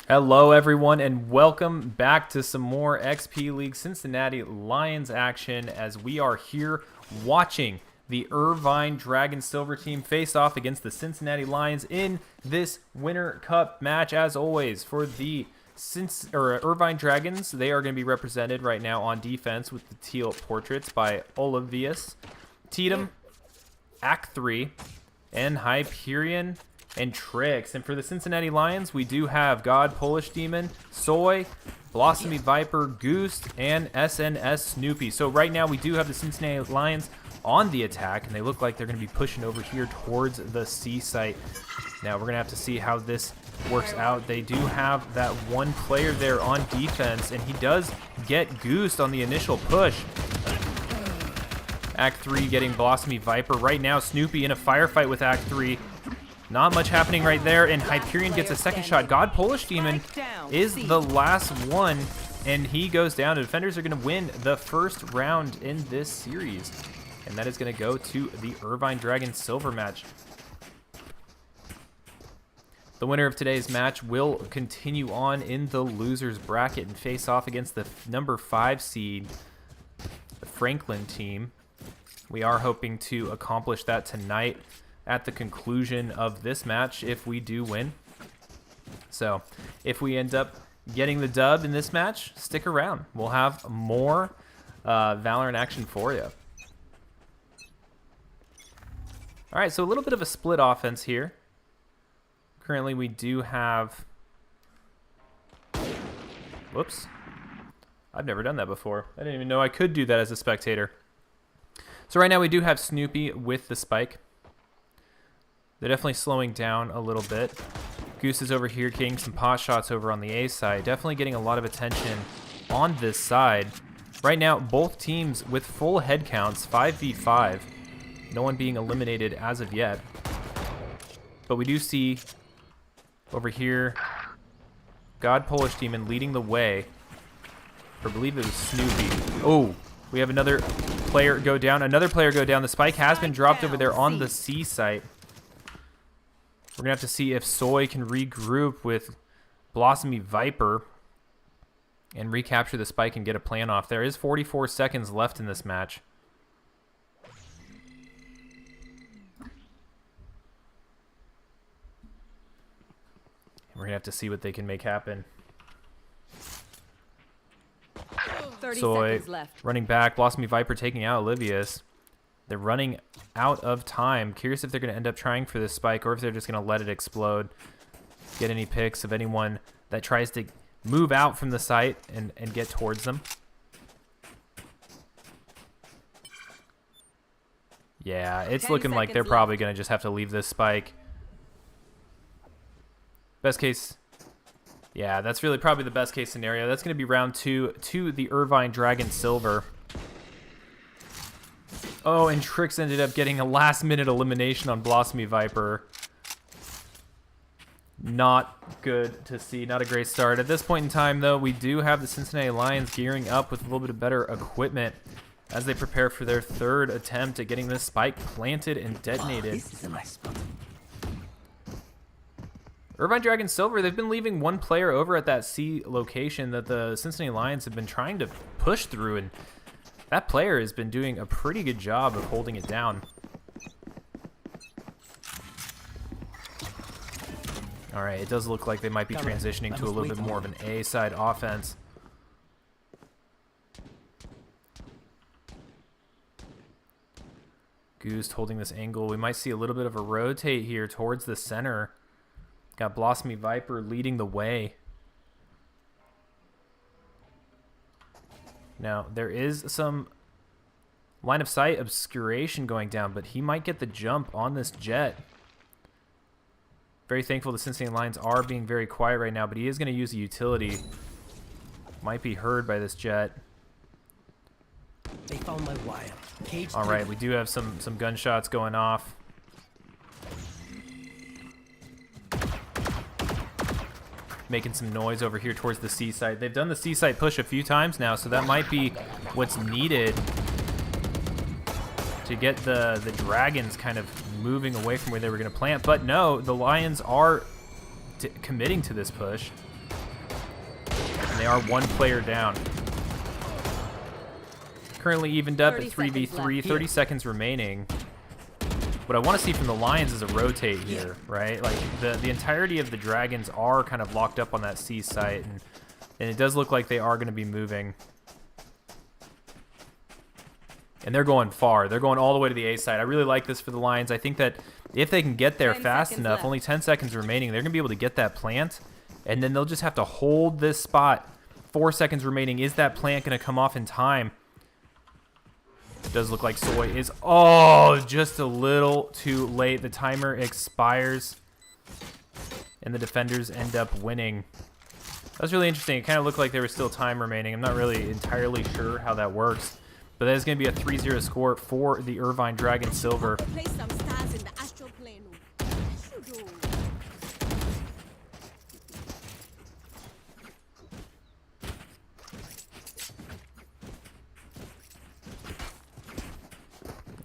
Hello everyone and welcome back to some more XP League Cincinnati Lions action as we are here watching the Irvine Dragon Silver team face off against the Cincinnati Lions in this Winter Cup match. As always, for the Irvine Dragons, they are going to be represented right now on defense with the teal portraits by Olavius, Tatum, Act 3, and Hyperion and Trix. And for the Cincinnati Lions, we do have God, Polish Demon, Soy, Blossomy Viper, Goose, and SNS Snoopy. So right now we do have the Cincinnati Lions on the attack, and they look like they're going to be pushing over here towards the C site. Now we're going to have to see how this works out. They do have that one player there on defense, and he does get Goose on the initial push. Act 3 getting Blossomy Viper. Right now, Snoopy in a firefight with Act 3. Not much happening right there, and Hyperion gets a second shot. God Polish Demon is the last one, and he goes down. The defenders are going to win the first round in this series, and that is going to go to the Irvine Dragon Silver match. The winner of today's match will continue on in the loser's bracket and face off against the number 5 seed, the Franklin team. We are hoping to accomplish that tonight at the conclusion of this match if we do win. So if we end up getting the dub in this match, stick around. We'll have more Valorant action for you. All right, so a little bit of a split offense here. Currently we do have... Whoops. I've never done that before. I didn't even know I could do that as a spectator. So right now we do have Snoopy with the spike. They're definitely slowing down a little bit. Goose is over here getting some pot shots over on the A side. Definitely getting a lot of attention on this side. Right now, both teams with full head counts, 5v5. No one being eliminated as of yet. But we do see over here God Polish Demon leading the way. I believe it was Snoopy. Oh, we have another player go down. Another player go down. The spike has been dropped over there on the C site. We're going to have to see if Soy can regroup with Blossomy Viper and recapture the spike and get a plan off. There is 44 seconds left in this match. We're going to have to see what they can make happen. 30 Soy seconds left. running back. Blossomy Viper taking out Olivius. They're running out of time. Curious if they're going to end up trying for this spike or if they're just going to let it explode. Get any pics of anyone that tries to move out from the site and get towards them. Yeah, it's looking like they're probably going to just have to leave this spike. Best case. Yeah, that's really probably the best case scenario. That's going to be round 2 to the Irvine Dragon Silver. Oh, and Trix ended up getting a last-minute elimination on Blossomy Viper. Not good to see. Not a great start. At this point in time, though, we do have the Cincinnati Lions gearing up with a little bit of better equipment as they prepare for their third attempt at getting this spike planted and detonated. This is a nice spot. Irvine Dragon Silver, they've been leaving one player over at that C location that the Cincinnati Lions have been trying to push through, and that player has been doing a pretty good job of holding it down. All right, it does look like they might be transitioning to a little bit more of an A-side offense. Goose holding this angle. We might see a little bit of a rotate here towards the center. Got Blossomy Viper leading the way. Now, there is some line of sight obscuration going down, but he might get the jump on this jet. Very thankful the Cincinnati Lions are being very quiet right now, but he is going to use a utility. Might be heard by this jet. They found my wire. Cage All right, we do have some gunshots going off. Making some noise over here towards the C site. They've done the C site push a few times now, so that might be what's needed to get the Dragons kind of moving away from where they were going to plant. But no, the Lions are committing to this push. are one player down. Currently evened up at 30 seconds 3v3, left. 30 seconds remaining. What I want to see from the Lions is a rotate here, right? Like the entirety of the Dragons are kind of locked up on that C site, and it does look like they are going to be moving. And they're going far. They're going all the way to the A side. I really like this for the Lions. I think that if they can get there 10 fast seconds enough, left. only 10 seconds remaining, they're going to be able to get that plant, and then they'll just have to hold this spot. 4 seconds remaining. Is that plant going to come off in time? It does look like Soy is... Oh, just a little too late. The timer expires, and the defenders end up winning. That was really interesting. It kind of looked like there was still time remaining. I'm not really entirely sure how that works. But that is going to be a 3-0 score for the Irvine Dragon Silver. Place some stars in the astral plane.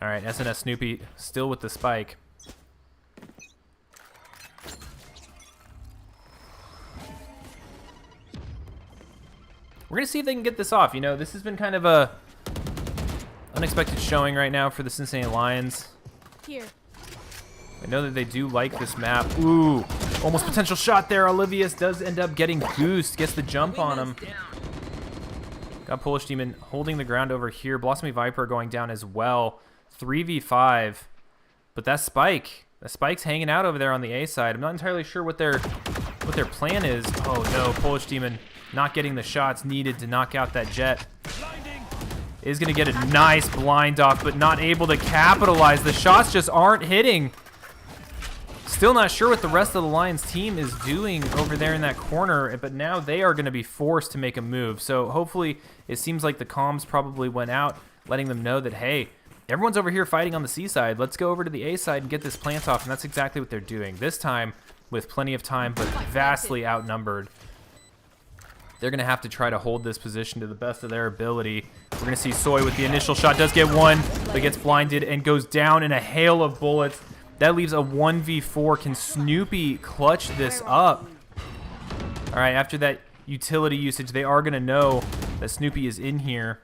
All right, SNS Snoopy still with the spike. We're going to see if they can get this off. You know, this has been kind of a unexpected showing right now for the Cincinnati Lions. Here. I know that they do like this map. Ooh, almost potential shot there. Olivius does end up getting goosed, gets the jump on him. Got Polish Demon holding the ground over here. Blossomy Viper going down as well. 3v5, but that spike's hanging out over there on the A side. I'm not entirely sure what their plan is. Oh no, Polish Demon not getting the shots needed to knock out that jet. Is going to get a nice blind off, but not able to capitalize. The shots just aren't hitting. Still not sure what the rest of the Lions team is doing over there in that corner, but now they are going to be forced to make a move. So hopefully it seems like the comms probably went out, letting them know that, hey, everyone's over here fighting on the C side. Let's go over to the A side and get this plant off, and that's exactly what they're doing. This time with plenty of time, but vastly outnumbered. They're going to have to try to hold this position to the best of their ability. We're going to see Soy with the initial shot. Does get one, but gets blinded and goes down in a hail of bullets. That leaves a 1v4. Can Snoopy clutch this up? All right, after that utility usage, they are going to know that Snoopy is in here.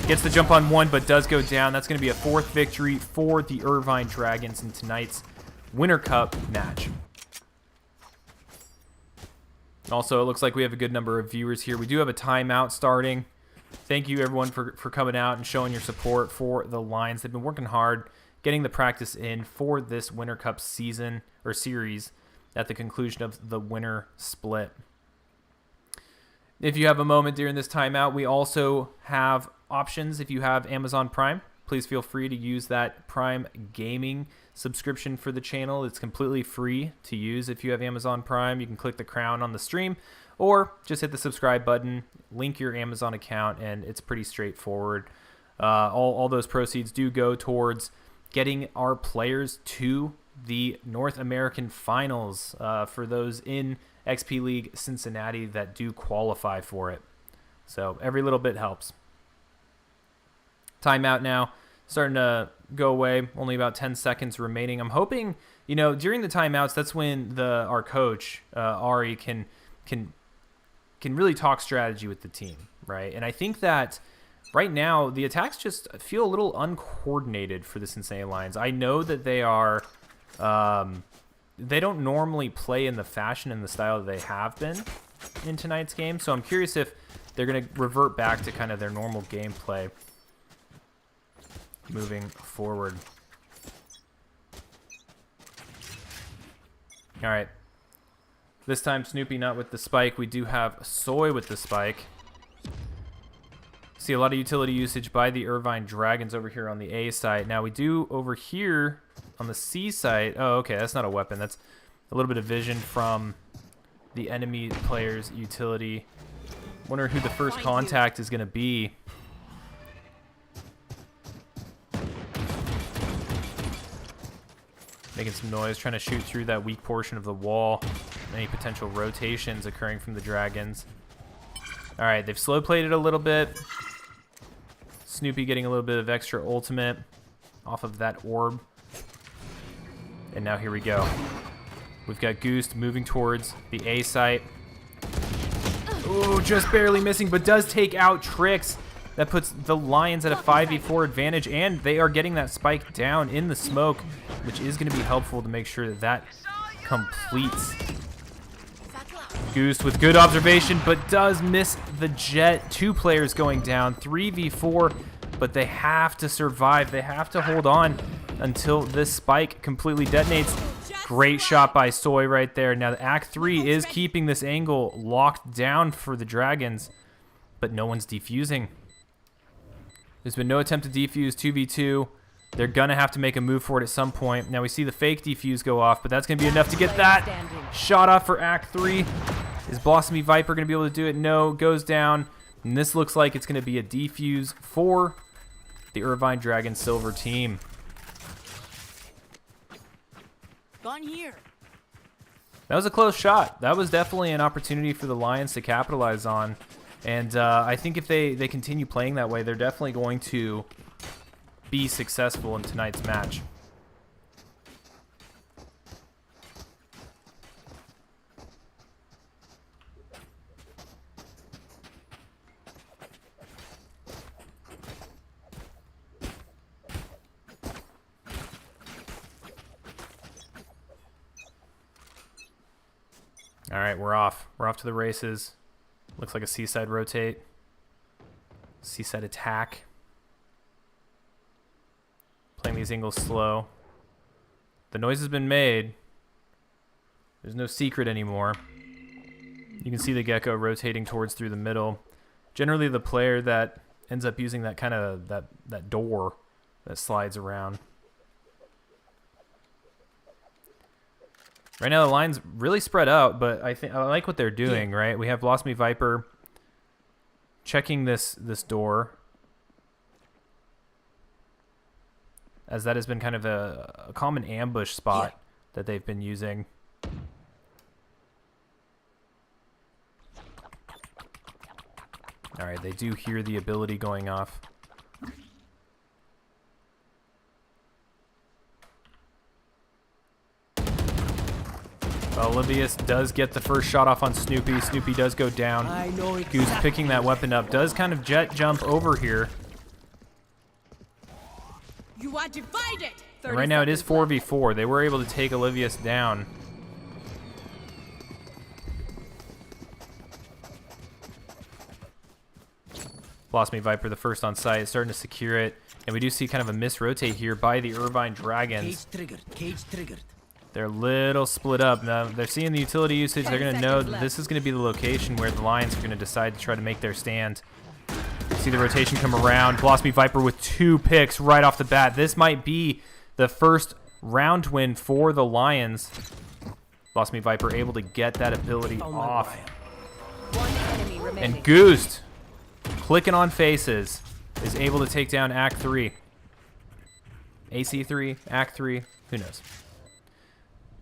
Gets the jump on one, but does go down. That's going to be a 4th victory for the Irvine Dragons in tonight's Winter Cup match. Also, it looks like we have a good number of viewers here. We do have a timeout starting. Thank you, everyone, for coming out and showing your support for the Lions. They've been working hard, getting the practice in for this Winter Cup season or series at the conclusion of the winter split. If you have a moment during this timeout, we also have options. If you have Amazon Prime, please feel free to use that Prime Gaming subscription for the channel. It's completely free to use if you have Amazon Prime. You can click the crown on the stream or just hit the subscribe button, link your Amazon account, and it's pretty straightforward. All those proceeds do go towards getting our players to the North American Finals for those in XP League Cincinnati that do qualify for it. So every little bit helps. Timeout now, starting to go away. Only about 10 seconds remaining. I'm hoping, you know, during the timeouts, that's when our coach Ari can really talk strategy with the team, right? And I think that right now the attacks just feel a little uncoordinated for the Cincinnati Lions. I know that they are. They don't normally play in the fashion and the style that they have been in tonight's game, so I'm curious if they're going to revert back to kind of their normal gameplay moving forward. All right. This time, Snoopy not with the spike. We do have Soy with the spike. See a lot of utility usage by the Irvine Dragons over here on the A side. Now we do over here on the C side. Oh, okay, that's not a weapon. That's a little bit of vision from the enemy player's utility. Wonder who the first contact is going to be. Making some noise, trying to shoot through that weak portion of the wall. Any potential rotations occurring from the Dragons. All right, they've slow played it a little bit. Snoopy getting a little bit of extra ultimate off of that orb. And now here we go. We've got Goose moving towards the A site. Oh, just barely missing, but does take out Tricks. That puts the Lions at a 5v4 advantage, and they are getting that spike down in the smoke, which is going to be helpful to make sure that that completes. Goose with good observation, but does miss the jet. 2 players going down, 3v4, but they have to survive. They have to hold on until this spike completely detonates. Great shot by Soy right there. Now, the Act 3 is keeping this angle locked down for the Dragons, but no one's defusing. There's been no attempt to defuse 2v2. They're going to have to make a move for it at some point. Now, we see the fake defuse go off, but that's going to be enough to get that shot off for Act 3. Is Blossomy Viper going to be able to do it? No, goes down. And this looks like it's going to be a defuse for the Irvine Dragon Silver team. Gone here. That was a close shot. That was definitely an opportunity for the Lions to capitalize on. And I think if they continue playing that way, they're definitely going to be successful in tonight's match. All right, we're off. We're off to the races. Looks like a seaside rotate. Seaside attack. Playing these angles slow. The noise has been made. There's no secret anymore. You can see the Gecko rotating towards through the middle. Generally, the player that ends up using that kind of that door that slides around. Right now, the line's really spread out, but I like what they're doing. Right, we have Blossomy Viper checking this door, as that has been kind of a common ambush spot that they've been using. All right, they do hear the ability going off. Olivius does get the first shot off on Snoopy. Snoopy does go down. Goose picking that weapon up. Does kind of jet jump over here. You are divided. And right now it is 4v4. They were able to take Olivius down. Blossomy Viper the first on site, starting to secure it. And we do see kind of a misrotate here by the Irvine Dragons. Cage triggered. Cage triggered. They're a little split up. Now, they're seeing the utility usage. They're going to know that this is going to be the location where the Lions are going to decide to try to make their stand. See the rotation come around. Blossomy Viper with 2 picks right off the bat. This might be the first round win for the Lions. Blossomy Viper able to get that ability off. One enemy remaining. And Goose, clicking on faces, is able to take down Act 3. AC3, Act 3, who knows?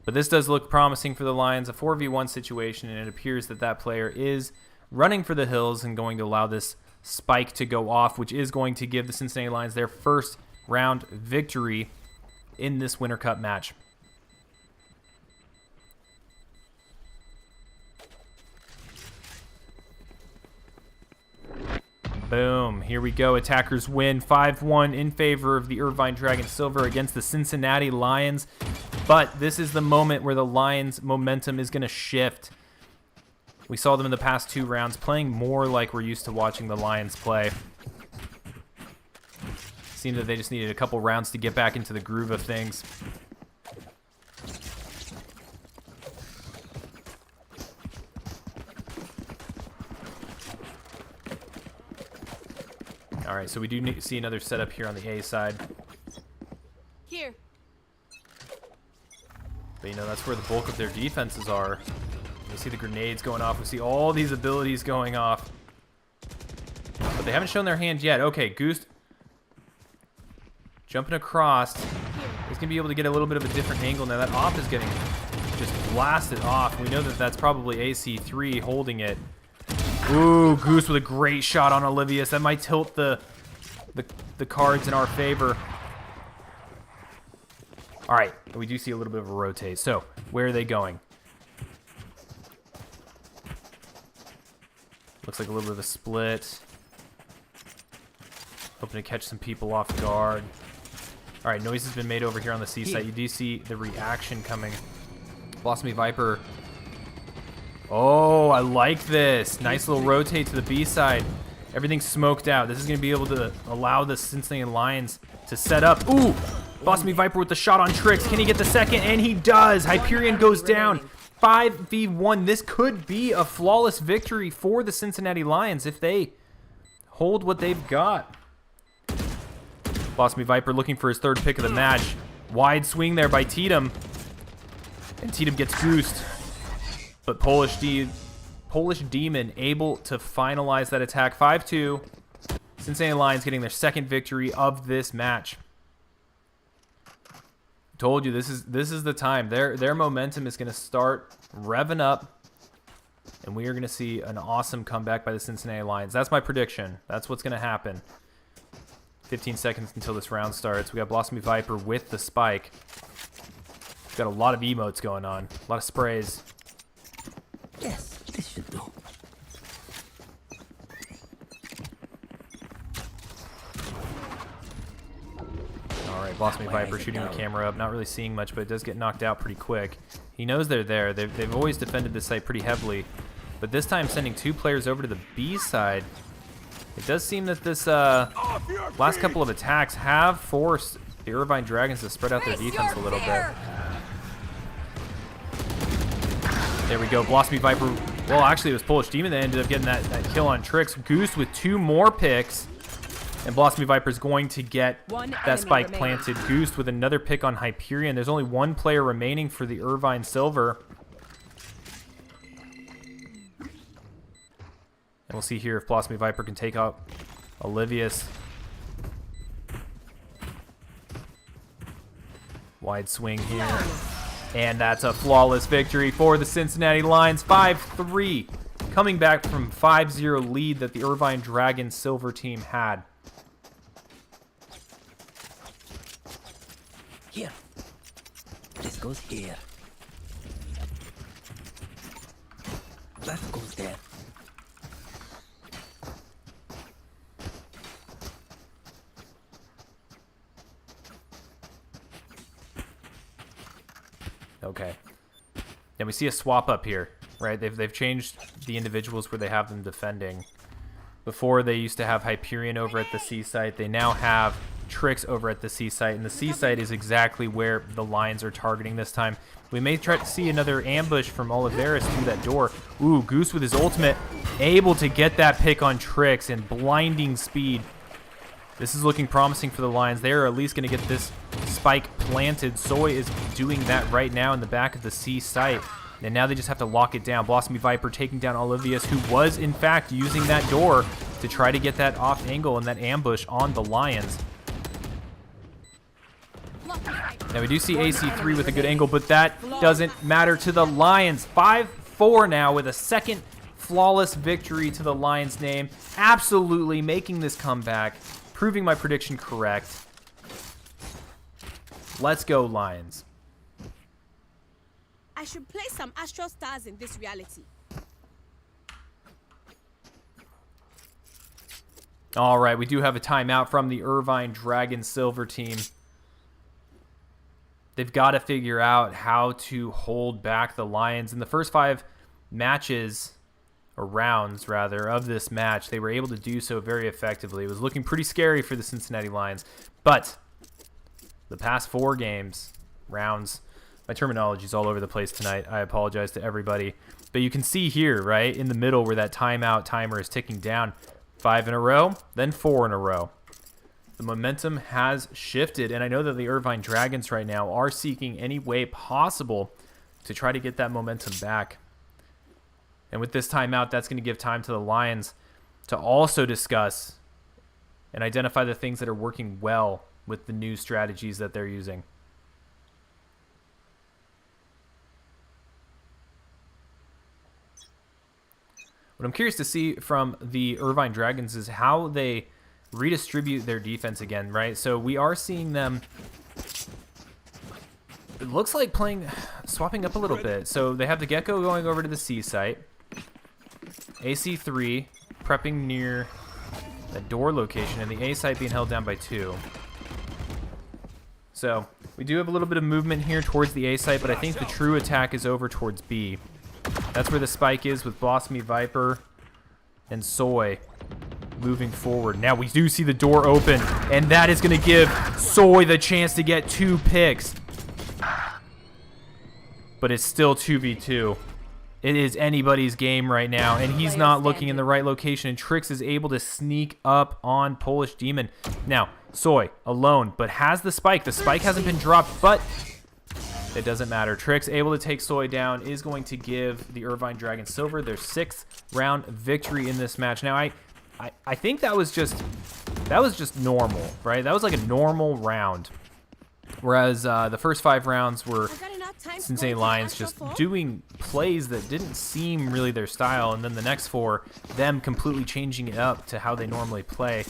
But this does look promising for the Lions, a 4v1 situation, and it appears that that player is running for the hills and going to allow this spike to go off, which is going to give the Cincinnati Lions their first round victory in this Winter Cup match. Boom. Here we go. Attackers win 5-1 in favor of the Irvine Dragon Silver against the Cincinnati Lions. But this is the moment where the Lions' momentum is going to shift. We saw them in the past 2 rounds playing more like we're used to watching the Lions play. Seemed that they just needed a couple rounds to get back into the groove of things. All right, so we do see another setup here on the A side. Here. But, you know, that's where the bulk of their defenses are. We see the grenades going off. We see all these abilities going off. But they haven't shown their hand yet. Okay, Goose jumping across. He's going to be able to get a little bit of a different angle. Now that op is getting just blasted off. We know that that's probably AC3 holding it. Ooh, Goose with a great shot on Olivius. That might tilt the cards in our favor. All right, we do see a little bit of a rotate. So, where are they going? Looks like a little bit of a split. Hoping to catch some people off guard. All right, noise has been made over here on the C site. You do see the reaction coming. Blossomy Viper. Oh, I like this. Nice little rotate to the B side. Everything's smoked out. This is going to be able to allow the Cincinnati Lions to set up. Ooh, Blossomy Viper with the shot on Tricks. Can he get the second? And he does. Hyperion goes down. 5v1. This could be a flawless victory for the Cincinnati Lions if they hold what they've got. Blossomy Viper looking for his third pick of the match. Wide swing there by Tatum. And Tatum gets goosed. But Polish Demon able to finalize that attack. 5-2. Cincinnati Lions getting their second victory of this match. Told you this is the time. Their momentum is going to start revving up. And we are going to see an awesome comeback by the Cincinnati Lions. That's my prediction. That's what's going to happen. 15 seconds until this round starts. We got Blossomy Viper with the spike. We've got a lot of emotes going on. A lot of sprays. Yes, this should do. All right, Blossomy Viper shooting the camera up. Not really seeing much, but it does get knocked out pretty quick. He knows they're there. They've always defended this site pretty heavily. But this time sending 2 players over to the B side. It does seem that this last couple of attacks have forced the Irvine Dragons to spread out their defense a little bit. There we go, Blossomy Viper. Well, actually, it was Polish Demon that ended up getting that kill on Tricks. Goose with 2 more picks. And Blossomy Viper's going to get that spike planted. Goose with another pick on Hyperion. There's only 1 player remaining for the Irvine Silver. And we'll see here if Blossomy Viper can take out Olivius. Wide swing here. And that's a flawless victory for the Cincinnati Lions. 5-3. Coming back from 5-0 lead that the Irvine Dragons Silver team had. Here. This goes here. That goes there. Okay. And we see a swap up here, right? They've changed the individuals where they have them defending. Before they used to have Hyperion over at the C site. They now have Tricks over at the C site. And the C site is exactly where the Lions are targeting this time. We may try to see another ambush from Oliveris through that door. Ooh, Goose with his ultimate. Able to get that pick on Tricks in blinding speed. This is looking promising for the Lions. They are at least going to get this spike planted. Soy is doing that right now in the back of the C site. And now they just have to lock it down. Blossomy Viper taking down Olivius, who was, in fact, using that door to try to get that off angle and that ambush on the Lions. Now we do see AC3 with a good angle, but that doesn't matter to the Lions. 5-4 now with a second flawless victory to the Lions' name. Absolutely making this comeback. Proving my prediction correct. Let's go, Lions. I should play some Astral Stars in this reality. All right, we do have a timeout from the Irvine Dragon Silver team. They've got to figure out how to hold back the Lions. In the first 5 matches, or rounds rather, of this match, they were able to do so very effectively. It was looking pretty scary for the Cincinnati Lions. But the past 4 games, rounds, my terminology is all over the place tonight. I apologize to everybody. But you can see here, right, in the middle where that timeout timer is ticking down. 5 in a row, then 4 in a row. The momentum has shifted, and I know that the Irvine Dragons right now are seeking any way possible to try to get that momentum back. And with this timeout, that's going to give time to the Lions to also discuss and identify the things that are working well with the new strategies that they're using. What I'm curious to see from the Irvine Dragons is how they redistribute their defense again, right? So we are seeing them, it looks like swapping up a little bit. So they have the Gecko going over to the C site. AC3 prepping near the door location, and the A site being held down by 2. So we do have a little bit of movement here towards the A site, but I think the true attack is over towards B. That's where the spike is with Blossomy Viper and Soy moving forward. Now we do see the door open, and that is going to give Soy the chance to get 2 picks. But it's still 2v2. It is anybody's game right now, and he's not looking in the right location, and Trix is able to sneak up on Polish Demon. Now, Soy alone, but has the spike. The spike hasn't been dropped, but it doesn't matter. Trix able to take Soy down is going to give the Irvine Dragons silver their 6th round victory in this match. Now, I think that was just normal, right? That was like a normal round. Whereas the first 5 rounds were Cincinnati Lions just doing plays that didn't seem really their style, and then the next 4, them completely changing it up to how they normally play.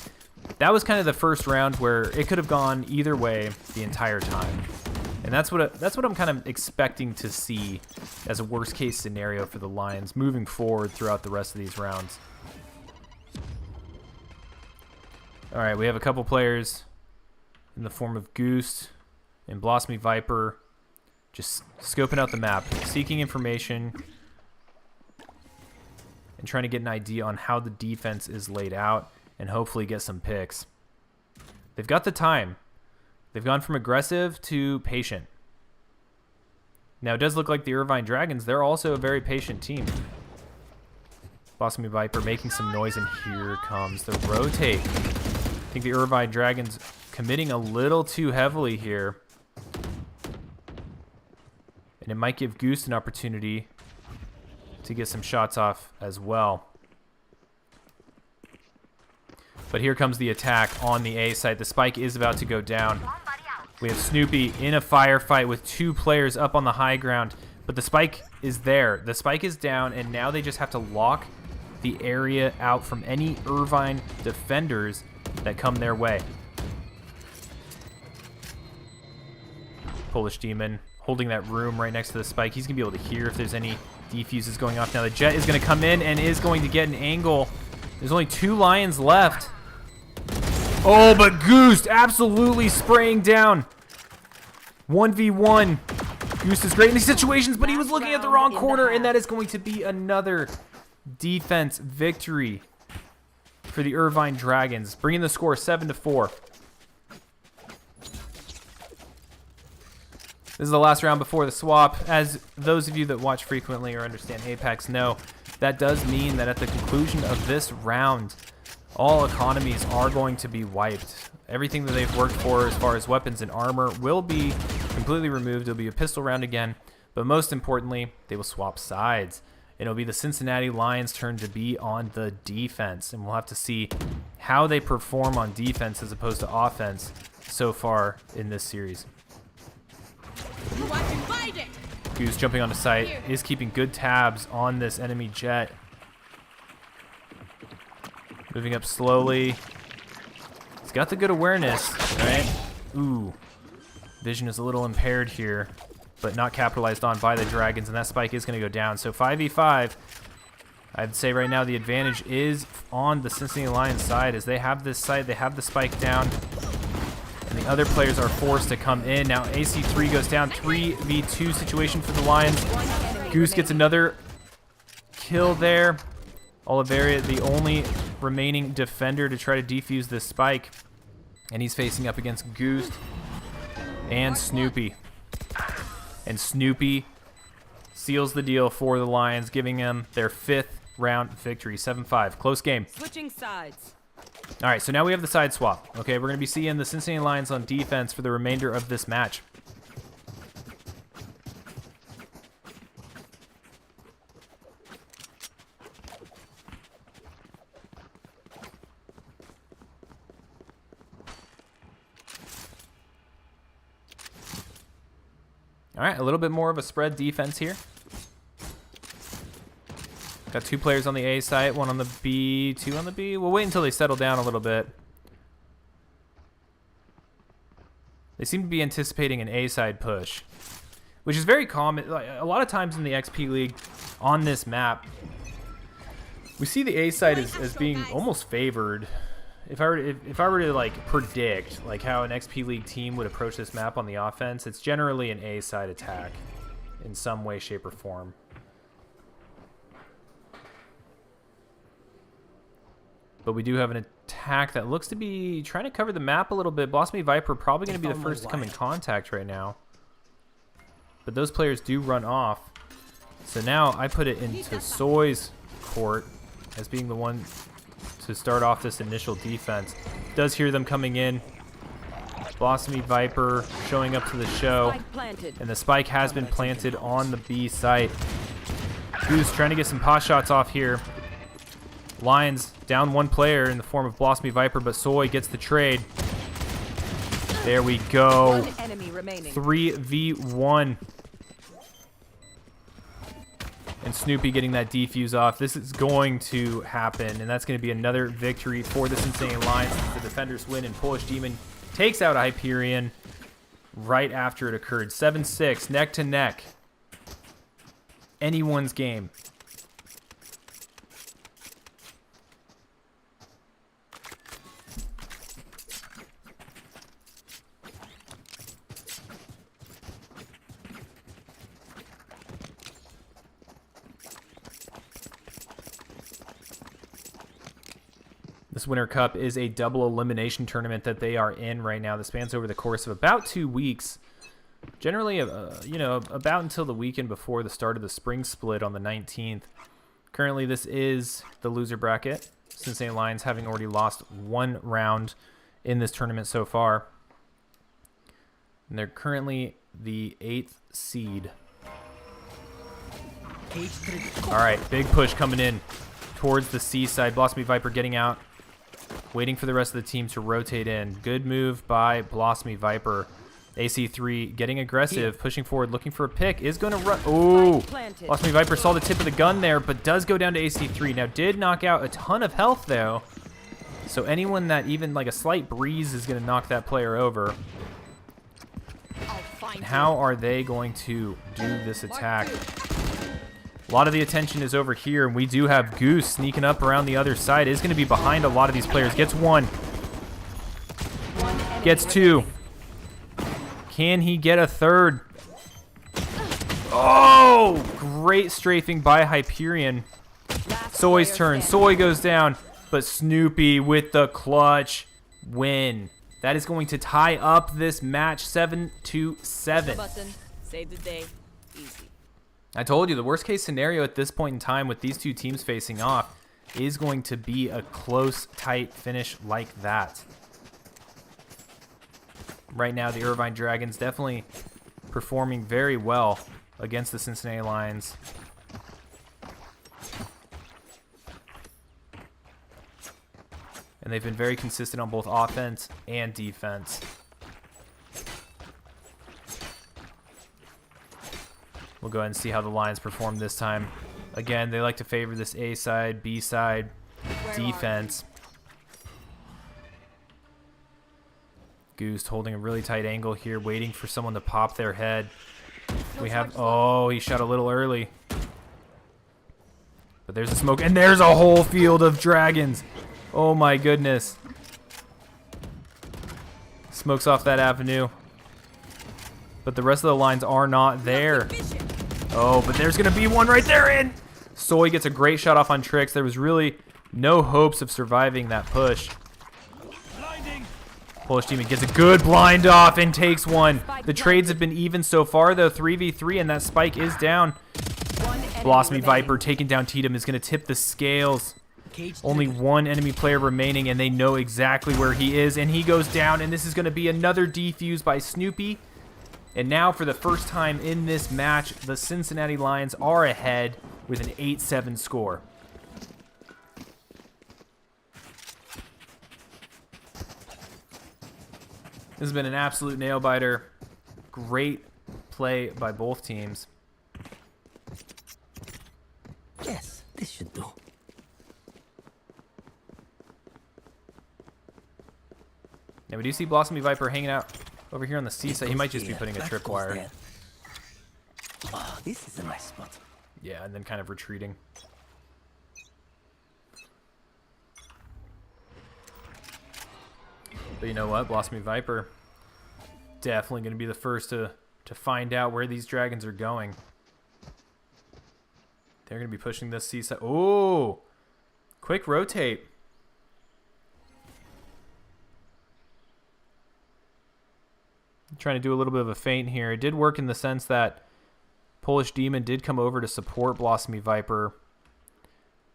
That was kind of the first round where it could have gone either way the entire time. And that's what I'm kind of expecting to see as a worst case scenario for the Lions moving forward throughout the rest of these rounds. All right, we have a couple players in the form of Goose and Blossomy Viper just scoping out the map, seeking information, and trying to get an idea on how the defense is laid out and hopefully get some picks. They've got the time. They've gone from aggressive to patient. Now, it does look like the Irvine Dragons, they're also a very patient team. Blossomy Viper making some noise, and here comes the rotate. I think the Irvine Dragons committing a little too heavily here. And it might give Goose an opportunity to get some shots off as well. But here comes the attack on the A site. The spike is about to go down. We have Snoopy in a firefight with 2 players up on the high ground. But the spike is there. The spike is down, and now they just have to lock the area out from any Irvine defenders that come their way. Polish Demon holding that room right next to the spike. He's going to be able to hear if there's any defuses going off. Now the Jet is going to come in and is going to get an angle. There's only 2 Lions left. Oh, but Goose absolutely spraying down. 1v1. Goose is great in these situations, but he was looking at the wrong corner, and that is going to be another defense victory for the Irvine Dragons, bringing the score 7-4. This is the last round before the swap. As those of you that watch frequently or understand Apex know, that does mean that at the conclusion of this round, all economies are going to be wiped. Everything that they've worked for as far as weapons and armor will be completely removed. It'll be a pistol round again, but most importantly, they will swap sides. It'll be the Cincinnati Lions' turn to be on the defense, and we'll have to see how they perform on defense as opposed to offense so far in this series. Goose jumping onto site is keeping good tabs on this enemy Jet. Moving up slowly. He's got the good awareness, right? Ooh. Vision is a little impaired here, but not capitalized on by the Dragons, and that spike is going to go down. So 5v5, I'd say right now the advantage is on the Cincinnati Lions side as they have this side, they have the spike down, and the other players are forced to come in. Now AC3 goes down, 3v2 situation for the Lions. Goose gets another kill there. Oliveria, the only remaining defender to try to defuse this spike, and he's facing up against Goose and Snoopy. And Snoopy seals the deal for the Lions, giving them their 5th round victory, 7-5. Close game. Switching sides. All right, so now we have the side swap. Okay, we're going to be seeing the Cincinnati Lions on defense for the remainder of this match. All right, a little bit more of a spread defense here. Got 2 players on the A site, 1 on the B, 2 on the B. We'll wait until they settle down a little bit. They seem to be anticipating an A side push, which is very common. A lot of times in the XP League on this map, We see the A side as being almost favored. If I were to like predict like how an XP League team would approach this map on the offense, it's generally an A side attack in some way, shape, or form. But we do have an attack that looks to be trying to cover the map a little bit. Blossomy Viper probably going to be the first to come in contact right now. But those players do run off. So now I put it into Soy's court as being the one to start off this initial defense. Does hear them coming in. Blossomy Viper showing up to the show. And the spike has been planted on the B site. Goose trying to get some pot shots off here. Lions down one player in the form of Blossomy Viper, but Soy gets the trade. There we go. 3v1. And Snoopy getting that defuse off. This is going to happen, and that's going to be another victory for the Cincinnati Lions. The defenders win, and Polish Demon takes out Hyperion right after it occurred. 7-6, neck to neck. Anyone's game. This Winter Cup is a double elimination tournament that they are in right now. That spans over the course of about 2 weeks. Generally, you know, about until the weekend before the start of the spring split on the 19th. Currently, this is the loser bracket. Cincinnati Lions having already lost 1 round in this tournament so far. And they're currently the 8th seed. All right, big push coming in towards the C side. Blossomy Viper getting out. Waiting for the rest of the team to rotate in. Good move by Blossomy Viper. AC3 getting aggressive, pushing forward, looking for a pick. Is going to run. Oh, Blossomy Viper saw the tip of the gun there, but does go down to AC3. Now, did knock out a ton of health, though. So anyone that even like a slight breeze is going to knock that player over. And how are they going to do this attack? A lot of the attention is over here, and we do have Goose sneaking up around the other side. Is going to be behind a lot of these players. Gets 1. Gets 2. Can he get a 3rd? Oh! Great strafing by Hyperion. Soy's turn. Soy goes down, but Snoopy with the clutch win. That is going to tie up this match 7-7. Save the day. Easy. I told you, the worst case scenario at this point in time with these two teams facing off is going to be a close, tight finish like that. Right now, the Irvine Dragons definitely performing very well against the Cincinnati Lions. And they've been very consistent on both offense and defense. We'll go ahead and see how the Lions perform this time. Again, they like to favor this A side, B side defense. Goose holding a really tight angle here, waiting for someone to pop their head. We have, oh, he shot a little early. But there's a smoke, and there's a whole field of dragons. Oh my goodness. Smokes off that avenue. But the rest of the lines are not there. Oh, but there's going to be one right there, and Soy gets a great shot off on Trix. There was really no hopes of surviving that push. Polish Demon gets a good blind off and takes 1. The trades have been even so far, though. 3v3, and that spike is down. Blossomy Viper taking down Tatum is going to tip the scales. Only 1 enemy player remaining, and they know exactly where he is, and he goes down, and this is going to be another defuse by Snoopy. And now, for the first time in this match, the Cincinnati Lions are ahead with an 8-7 score. This has been an absolute nail-biter. Great play by both teams. Yes, this should do. Now, we do see Blossomy Viper hanging out over here on the C side. He might just be putting a tripwire. Oh, this is a nice spot. Yeah, and then kind of retreating. But you know what? Blossomy Viper definitely going to be the first to find out where these dragons are going. They're going to be pushing this seaside. Oh! Quick rotate. Trying to do a little bit of a feint here. It did work in the sense that Polish Demon did come over to support Blossomy Viper.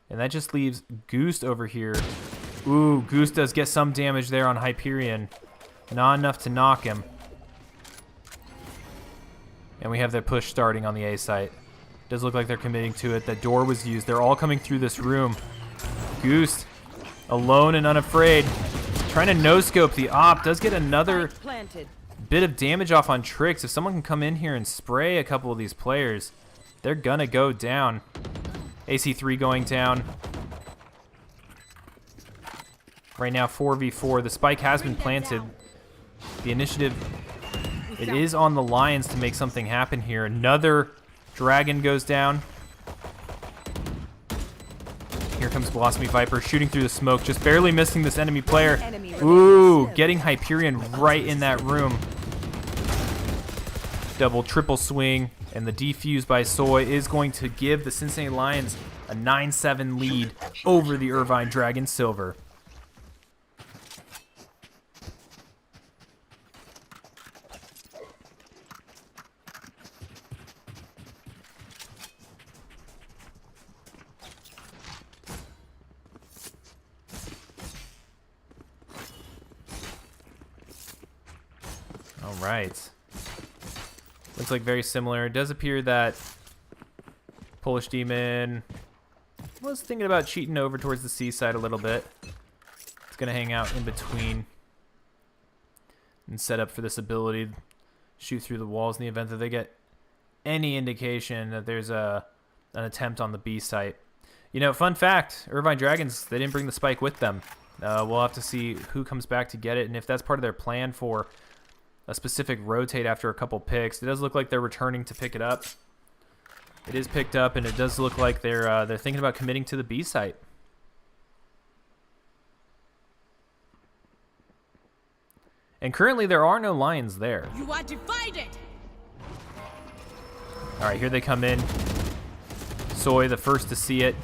And that just leaves Goose over here. Ooh, Goose does get some damage there on Hyperion. Not enough to knock him. And we have their push starting on the A site. Does look like they're committing to it. That door was used. They're all coming through this room. Goose, alone and unafraid. Trying to no-scope the op. Does get another bit of damage off on Tricks. If someone can come in here and spray a couple of these players, they're gonna go down. AC3 going down. Right now, 4v4. The spike has been planted. The initiative, it is on the Lions to make something happen here. Another dragon goes down. Here comes Blossomy Viper shooting through the smoke, just barely missing this enemy player. Ooh, getting Hyperion right in that room. Double, triple swing, and the defuse by Soy is going to give the Cincinnati Lions a 9-7 lead over the Irvine Dragon Silver. All right. Looks like very similar. It does appear that Polish Demon was thinking about cheating over towards the seaside a little bit. It's going to hang out in between and set up for this ability to shoot through the walls in the event that they get any indication that there's an attempt on the B site. You know, fun fact, Irvine Dragons, they didn't bring the spike with them. We'll have to see who comes back to get it and if that's part of their plan for a specific rotate after a couple picks. It does look like they're returning to pick it up. It is picked up, and it does look like they're thinking about committing to the B site. And currently, there are no Lions there. You are divided. All right, here they come in. Soy, the first to see it.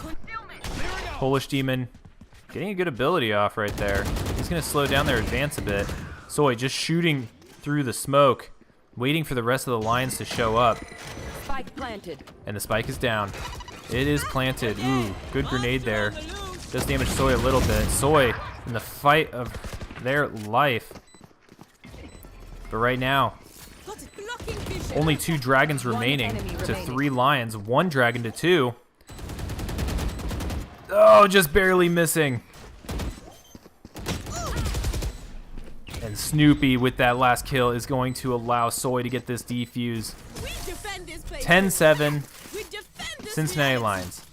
Polish Demon getting a good ability off right there. He's going to slow down their advance a bit. Soy just shooting through the smoke, waiting for the rest of the Lions to show up. Spike planted. And the spike is down. It is planted. Ooh, good grenade there. Does damage Soy a little bit. Soy in the fight of their life. But right now, only 2 dragons remaining to 3 Lions. 1 dragon to 2. Oh, just barely missing. And Snoopy with that last kill is going to allow Soy to get this defuse. 10-7, Cincinnati Lions.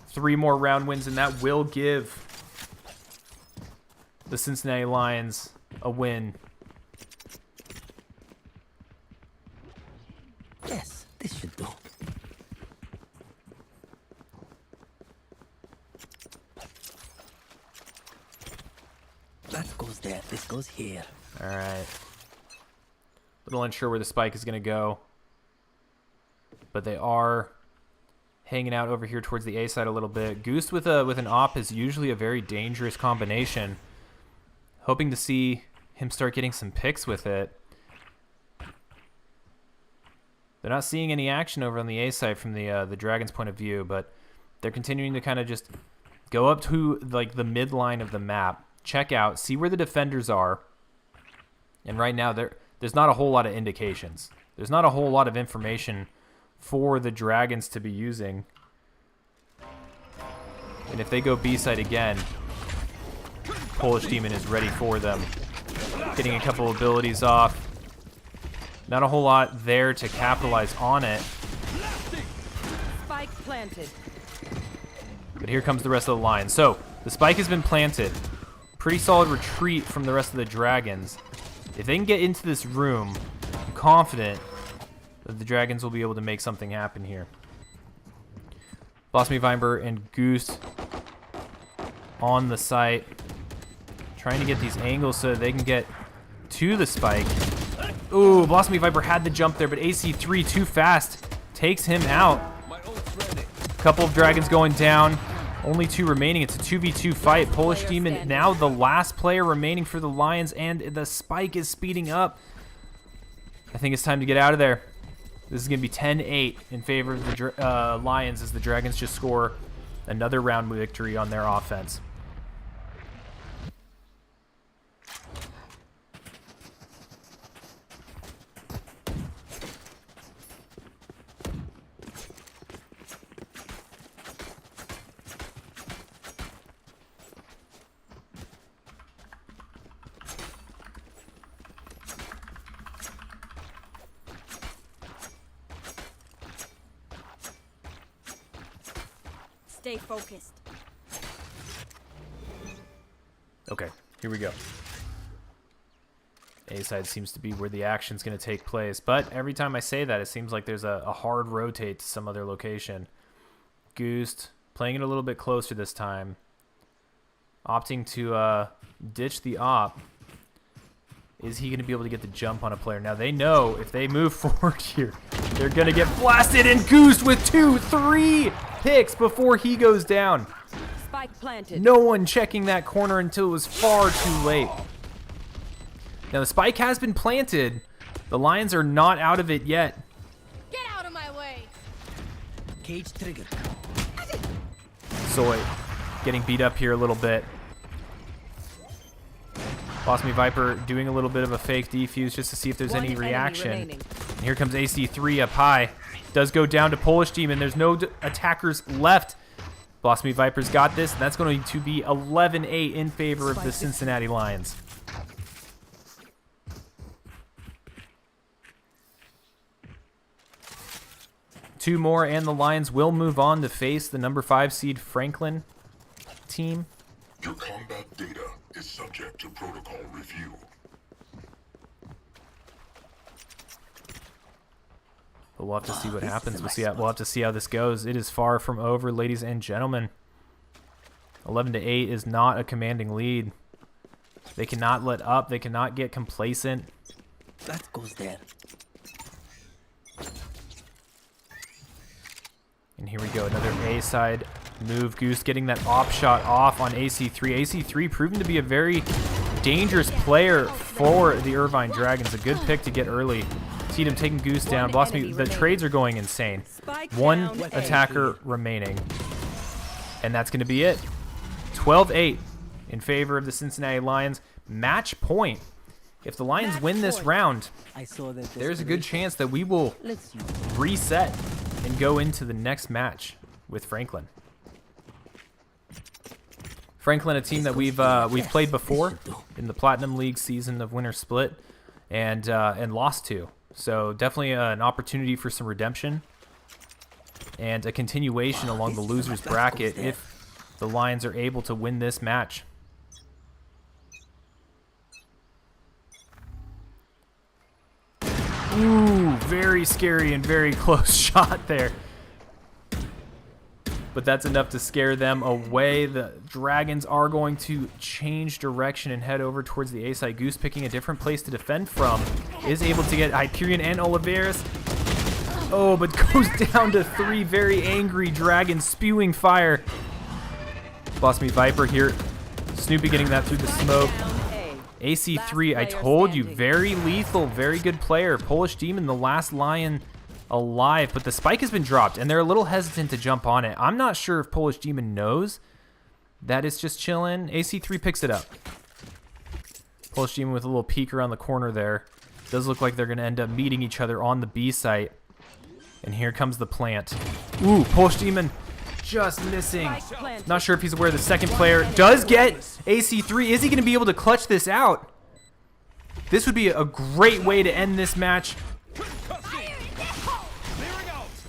Three more round wins, and that will give the Cincinnati Lions a win. Yes, this should do. That goes there, this goes here. All right. Little unsure where the spike is going to go. But they are hanging out over here towards the A side a little bit. Goose with an op is usually a very dangerous combination. Hoping to see him start getting some picks with it. They're not seeing any action over on the A side from the Dragon's point of view, but they're continuing to kind of just go up to like the midline of the map, check out, see where the defenders are. And right now there's not a whole lot of indications. There's not a whole lot of information for the Dragons to be using. And if they go B side again, Polish Demon is ready for them. Getting a couple abilities off. Not a whole lot there to capitalize on it. Spike planted. But here comes the rest of the line. So, the spike has been planted. Pretty solid retreat from the rest of the Dragons. If they can get into this room, I'm confident that the Dragons will be able to make something happen here. Blossomy Viper and Goose on the site, trying to get these angles so that they can get to the spike. Ooh, Blossomy Viper had the jump there, but AC3 too fast. Takes him out. Couple of Dragons going down. Only 2 remaining. It's a 2v2 fight. Polish Demon now the last player remaining for the Lions, and the spike is speeding up. I think it's time to get out of there. This is going to be 10-8 in favor of the Lions as the Dragons just score another round victory on their offense. Stay focused. Okay, here we go. A side seems to be where the action's going to take place, but every time I say that, it seems like there's a hard rotate to some other location. Goose playing it a little bit closer this time, opting to ditch the op. Is he going to be able to get the jump on a player? Now they know if they move forward here, they're going to get blasted, and Goose with 2, 3 picks before he goes down. Spike planted. No one checking that corner until it was far too late. Now the spike has been planted. The Lions are not out of it yet. Get out of my way. Cage trigger. Soy getting beat up here a little bit. Blossomy Viper doing a little bit of a fake defuse just to see if there's any reaction. And here comes AC3 up high. Does go down to Polish Demon. There's no attackers left. Blossomy Viper's got this, and that's going to be 11-8 in favor of the Cincinnati Lions. Two more, and the Lions will move on to face the number 5 seed Franklin team. Your combat data is subject to protocol review. But we'll have to see what happens. We'll have to see how this goes. It is far from over, ladies and gentlemen. 11-8 is not a commanding lead. They cannot let up. They cannot get complacent. That goes there. And here we go, another A-side move. Goose getting that op shot off on AC3. AC3 proven to be a very dangerous player for the Irvine Dragons. A good pick to get early. Tatum taking Goose down. Blossomy, the trades are going insane. One attacker remaining. And that's going to be it. 12-8 in favor of the Cincinnati Lions. Match point. If the Lions win this round, there's a good chance that we will reset and go into the next match with Franklin. Franklin, a team that we've played before in the Platinum League season of Winter Split, and lost to. So definitely an opportunity for some redemption and a continuation along the losers bracket if the Lions are able to win this match. Ooh, very scary and very close shot there. But that's enough to scare them away. The Dragons are going to change direction and head over towards the A-side. Goose picking a different place to defend from. Is able to get Hyperion and Oliveras. Oh, but goes down to 3 very angry Dragons spewing fire. Blossomy Viper here. Snoopy getting that through the smoke. AC3, I told you, very lethal, very good player. Polish Demon, the last Lion alive, but the spike has been dropped, and they're a little hesitant to jump on it. I'm not sure if Polish Demon knows that it's just chilling. AC3 picks it up. Polish Demon with a little peek around the corner there. Does look like they're going to end up meeting each other on the B site. And here comes the plant. Ooh, Polish Demon just missing. Not sure if he's aware the second player does get AC3. Is he going to be able to clutch this out? This would be a great way to end this match.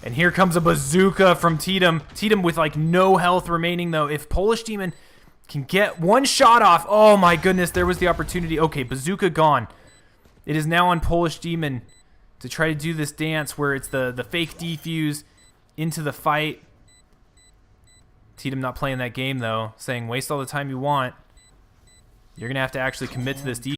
And here comes a bazooka from Tatum. Tatum with like no health remaining though. If Polish Demon can get one shot off. Oh my goodness, there was the opportunity. Okay, bazooka gone. It is now on Polish Demon to try to do this dance where it's the fake defuse into the fight. Tatum not playing that game though, saying waste all the time you want. You're gonna have to actually commit to this defuse.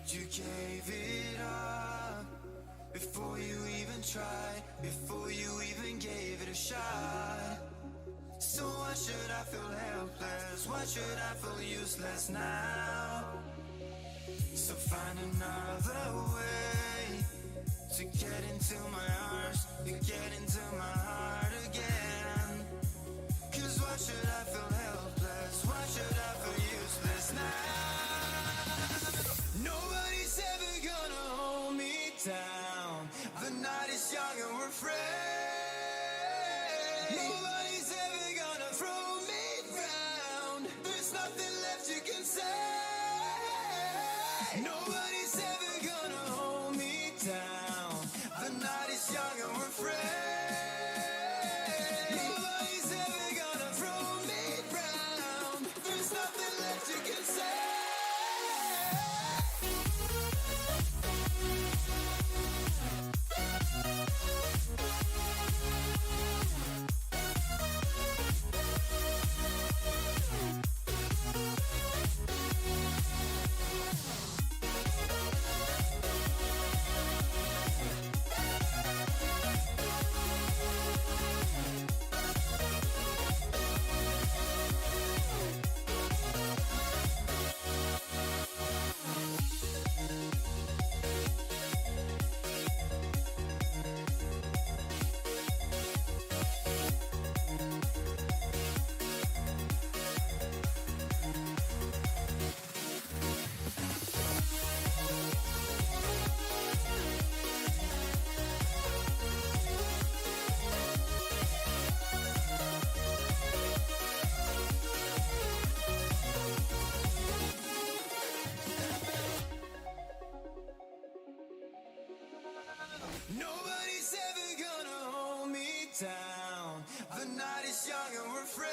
You gave it up before you even tried, before you even gave it a shot. So why should I feel helpless? Why should I feel useless now? So find another way to get into my arms, to get into my heart again. Cause why should I feel helpless? Why should I feel useless now? Nobody's ever gonna hold me down. The night is young and we're afraid. Nobody's ever gonna throw me down. There's nothing left you can say. Nobody's ever gonna hold me down. The night is young and we're afraid. Nobody's ever gonna throw me down. There's nothing left you can say. Nobody's ever gonna hold me down. The night is young and we're afraid.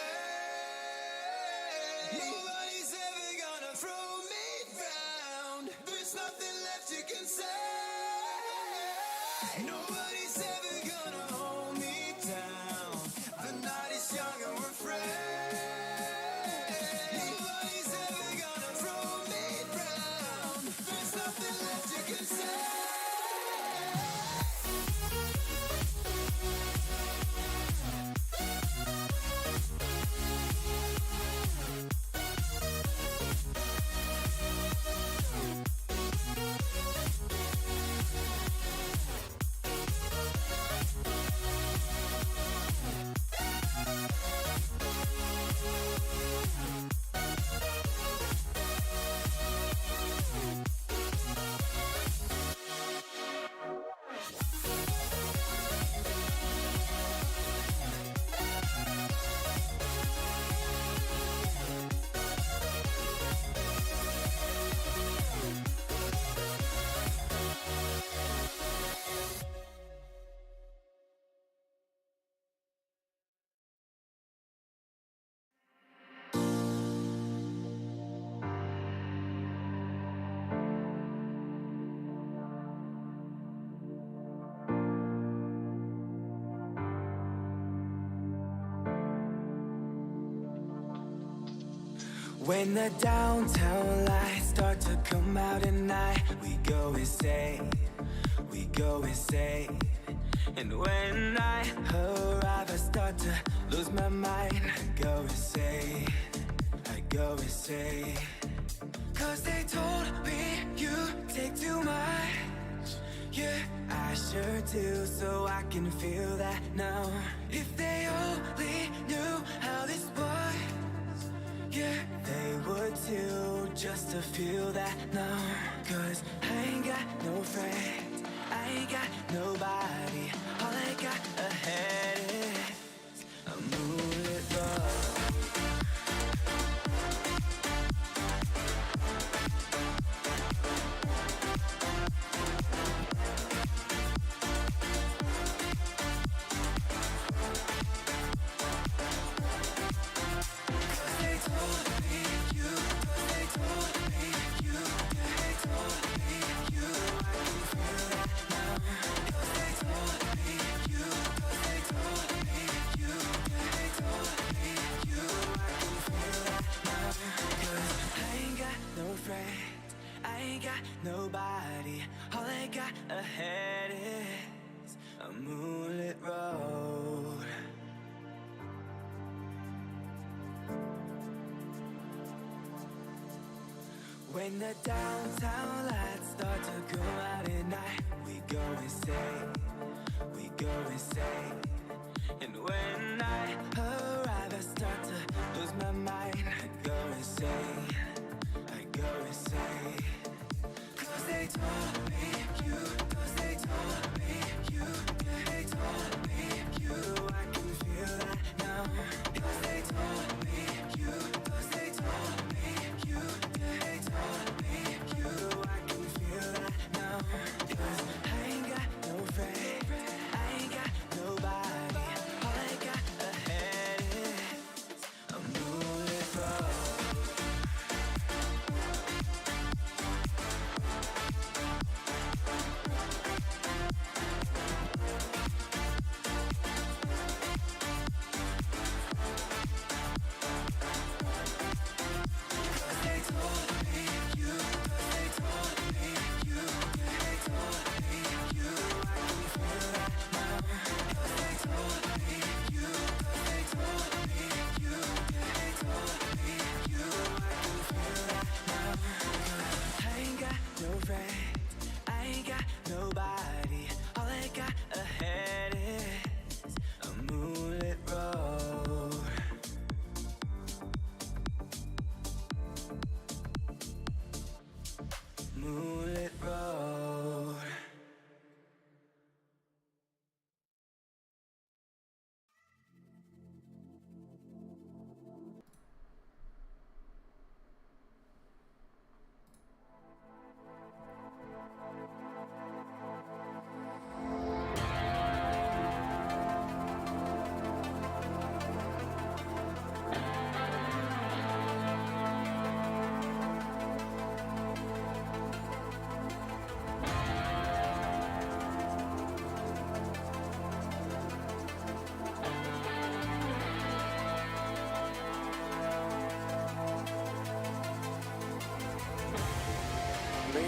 Nobody's ever gonna throw me down. There's nothing left you can say. Nobody's ever gonna hold me down. The night is young and we're friends. Nobody's ever gonna throw me down. There's nothing left you can say. When the downtown lights start to come out at night, we go insane, we go insane. And when I arrive, I start to lose my mind. I go insane, I go insane. Cause they told me you take too much. Yeah, I sure do, so I can feel that now. If they only knew how this was, yeah, they would too, just to feel that now. Cause I ain't got no friends, I ain't got nobody. All I got ahead is a moonlit road. Nobody, all I got ahead is a moonlit road. When the downtown lights start to come out at night, we go insane, we go insane. And when I arrive, I start to lose my mind. I go insane, I go insane. They told me you, cause they told me you, yeah, they told me you, I can feel that now. Cause they told me you, cause they told me you, yeah, they told me you, I can feel that now. Cause I ain't got no friend, I ain't got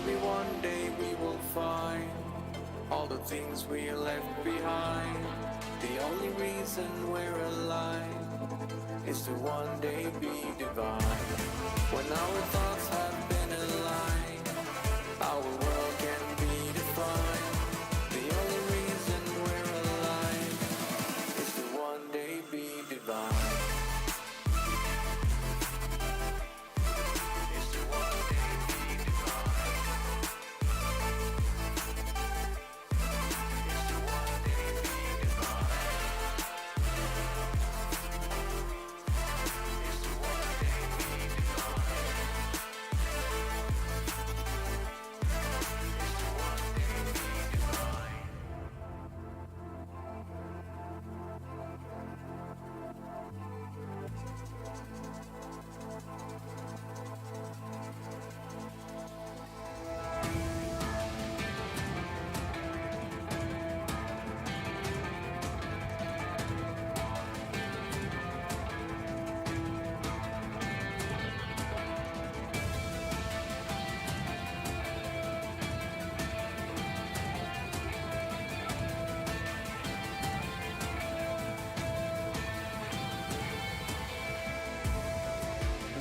Maybe one day we will find all the things we left behind. The only reason we're alive is to one day be divine. When our thoughts have been aligned, our world can be defined. The only reason we're alive is to one day be divine. Is to one day be divine. Is to one day be divine. Is to one day be divine. Is to one day be divine.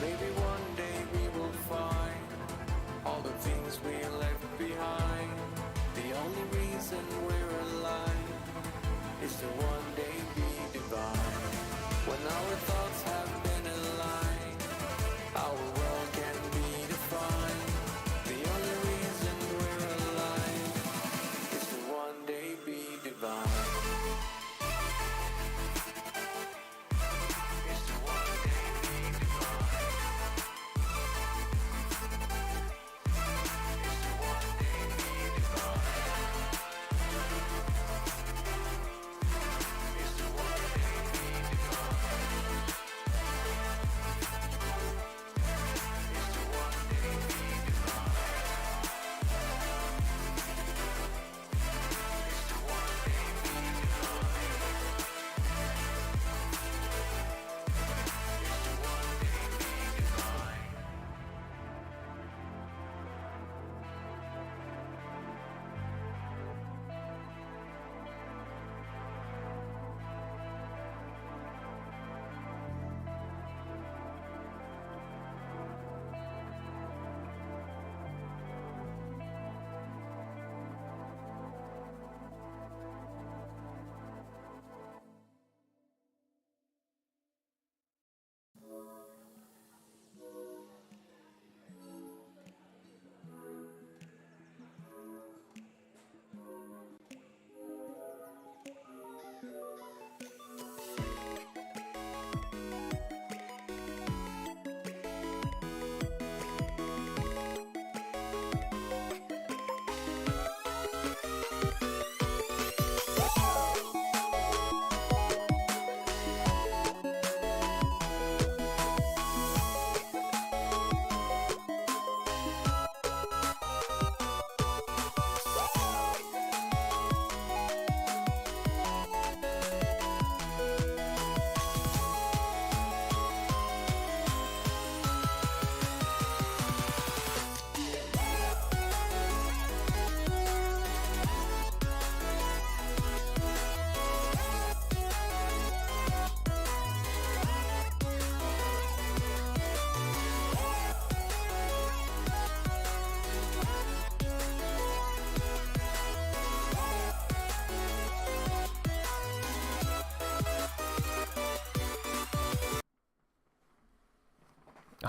Maybe one day we will find all the things we left behind. The only reason we're alive is to one day be divine. When our thoughts have been aligned, our world can be defined. The only reason we're alive is to one day be divine. Is to one day be divine. Is to one day be divine. Is to one day be divine. Is to one day be divine. Is to one day be divine.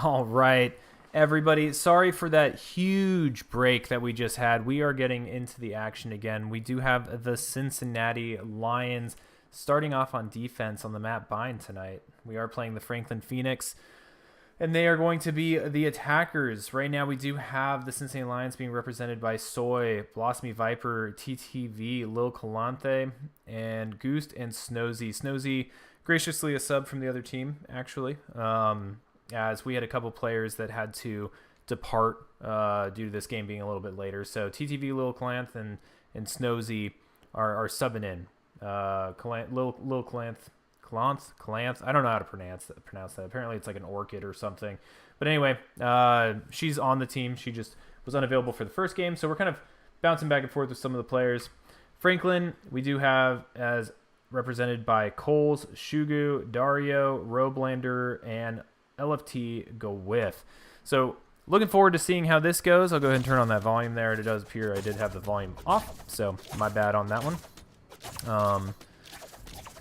All right, everybody. Sorry for that huge break that we just had. We are getting into the action again. We do have the Cincinnati Lions starting off on defense on the map Bind tonight. We are playing the Franklin Phoenix, and they are going to be the attackers. Right now, we do have the Cincinnati Lions being represented by Soy, Blossomy Viper, TTV, Lil Calanthe, and Goost and Snozy. Snozy, graciously a sub from the other team, actually. As we had a couple players that had to depart due to this game being a little bit later. So TTV, Lil Calanth, and Snozy are subbing in. Lil Calanth. I don't know how to pronounce that. Apparently it's like an orchid or something. But anyway, she's on the team. She just was unavailable for the first game, so we're kind of bouncing back and forth with some of the players. Franklin, we do have as represented by Coles, Shugu, Dario, Roblander, and LFT go with. So looking forward to seeing how this goes. I'll go ahead and turn on that volume there. It does appear I did have the volume off, so my bad on that one.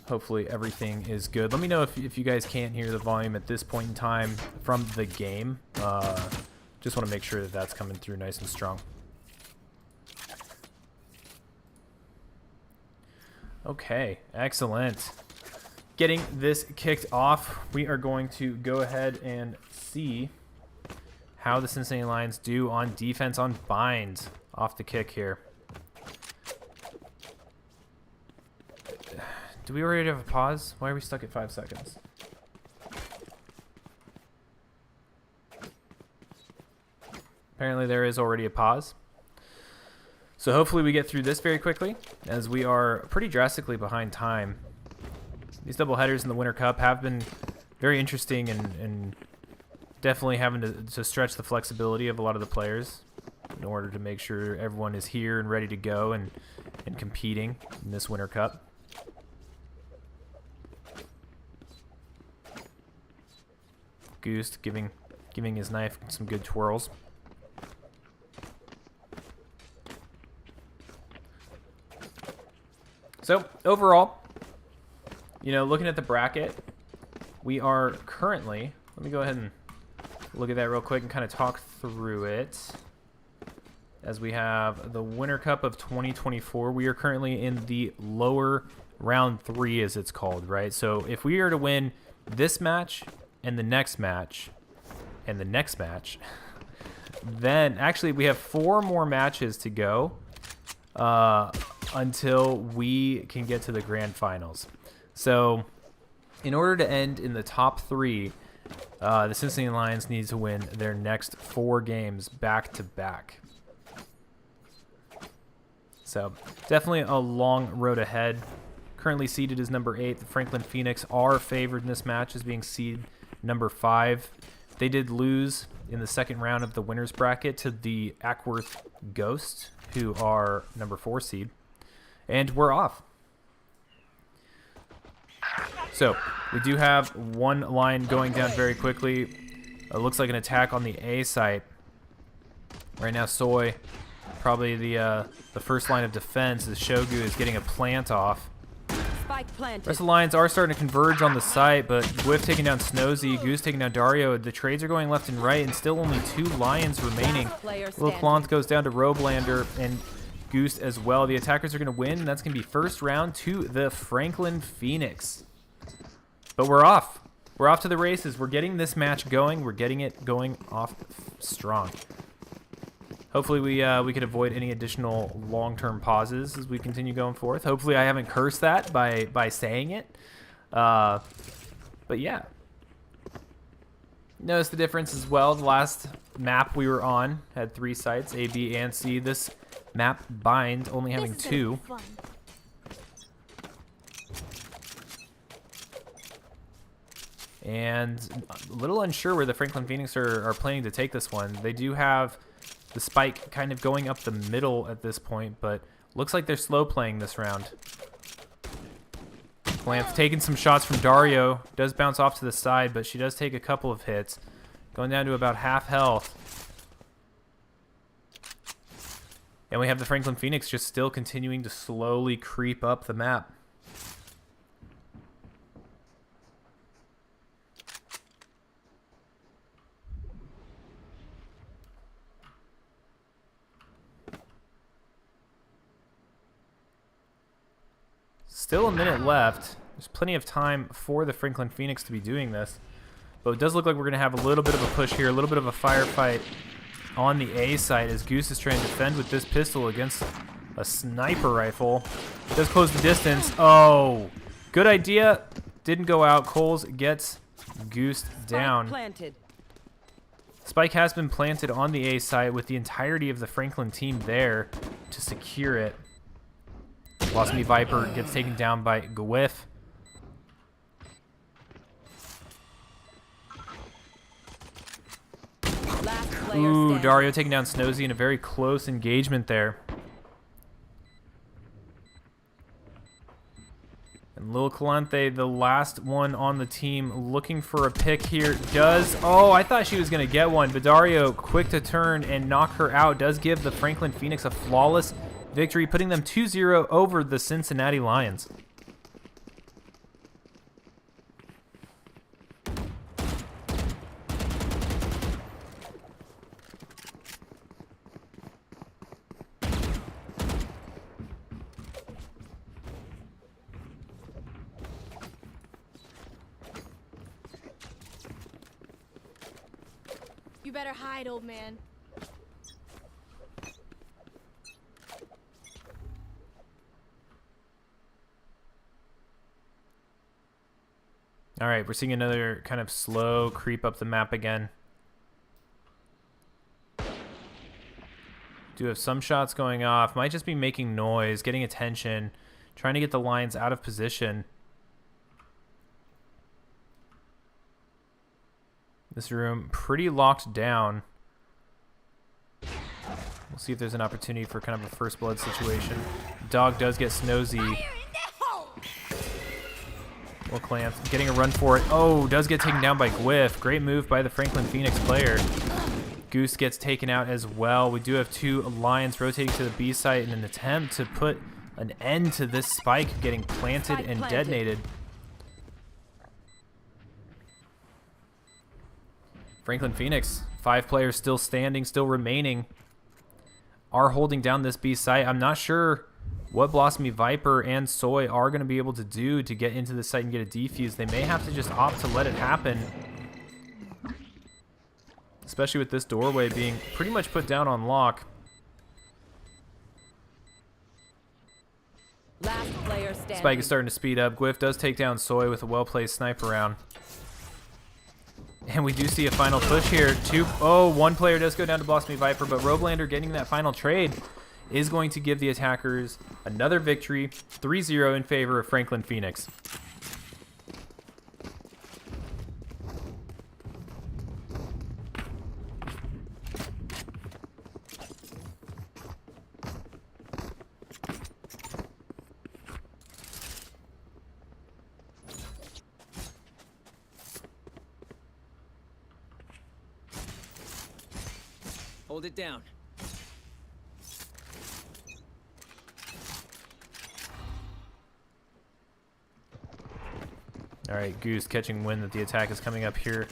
Hopefully everything is good. Let me know if you guys can't hear the volume at this point in time from the game. Just want to make sure that that's coming through nice and strong. Okay, excellent. Getting this kicked off, we are going to go ahead and see how the Cincinnati Lions do on defense on bind off the kick here. Do we already have a pause? Why are we stuck at 5 seconds? Apparently there is already a pause. So hopefully we get through this very quickly, as we are pretty drastically behind time. These double headers in the Winter Cup have been very interesting and definitely having to stretch the flexibility of a lot of the players in order to make sure everyone is here and ready to go and competing in this Winter Cup. Goose giving his knife some good twirls. So overall, you know, looking at the bracket, we are currently, let me go ahead and look at that real quick and kind of talk through it. As we have the Winter Cup of 2024, we are currently in the lower round 3, as it's called, right? So if we are to win this match and the next match and the next match, then actually we have 4 more matches to go until we can get to the grand finals. So in order to end in the top 3, the Cincinnati Lions need to win their next 4 games back to back. So definitely a long road ahead. Currently seeded as number 8. The Franklin Phoenix are favored in this match as being seed number 5. They did lose in the second round of the winners bracket to the Ackworth Ghosts, who are number 4 seed. And we're off. So we do have one line going down very quickly. It looks like an attack on the A site. Right now, Soy, probably the first line of defense, as Shogu is getting a plant off. Spike planted. The rest of the lines are starting to converge on the site, but Gwyff taking down Snozy, Goose taking down Dario. The trades are going left and right, and still only 2 Lions remaining. Little Clonth goes down to Roblander, and Goose as well. The attackers are going to win, and that's going to be first round to the Franklin Phoenix. But we're off. We're off to the races. We're getting this match going. We're getting it going off strong. Hopefully we could avoid any additional long-term pauses as we continue going forth. Hopefully I haven't cursed that by saying it. But yeah. Notice the difference as well. The last map we were on had 3 sites, A, B, and C. This map bind only having 2. And a little unsure where the Franklin Phoenix are planning to take this one. They do have the spike kind of going up the middle at this point, but looks like they're slow playing this round. Lance taking some shots from Dario. Does bounce off to the side, but she does take a couple of hits. Going down to about half health. And we have the Franklin Phoenix just still continuing to slowly creep up the map. Still a minute left. There's plenty of time for the Franklin Phoenix to be doing this. But it does look like we're going to have a little bit of a push here, a little bit of a firefight on the A side as Goose is trying to defend with this pistol against a sniper rifle. Does close the distance. Oh, good idea. Didn't go out. Coles gets Goose down. Spike has been planted on the A side with the entirety of the Franklin team there to secure it. Lost Me Viper gets taken down by Gwyff. player Ooh, standing. Dario taking down Snozy in a very close engagement there. And Lil Calante, the last one on the team, looking for a pick here. Does... Oh, I thought she was going to get one, but Dario, quick to turn and knock her out, does give the Franklin Phoenix a flawless victory, putting them 2-0 over the Cincinnati Lions. You better hide, old man. All right, we're seeing another kind of slow creep up the map again. Do have some shots going off. Might just be making noise, getting attention, trying to get the Lions out of position. This room pretty locked down. We'll see if there's an opportunity for kind of a first blood situation. Dog does get Snozy. Well, Clamp getting a run for it. Oh, does get taken down by Gwyff. Great move by the Franklin Phoenix player. Goose gets taken out as well. We do have two Lions rotating to the B site in an attempt to put an end to this spike getting planted and detonated. Franklin Phoenix, 5 players still standing, still remaining, are holding down this B site. I'm not sure what Blossomy Viper and Soy are going to be able to do to get into the site and get a defuse. They may have to just opt to let it happen, especially with this doorway being pretty much put down on lock. Last player standing. Spike is starting to speed up. Gwyff does take down Soy with a well-placed sniper round. And we do see a final push here. One player does go down to Blossomy Viper, but Robelander getting that final trade is going to give the attackers another victory, 3-0 in favor of Franklin Phoenix. Hold it down. All right, Goose catching wind that the attack is coming up here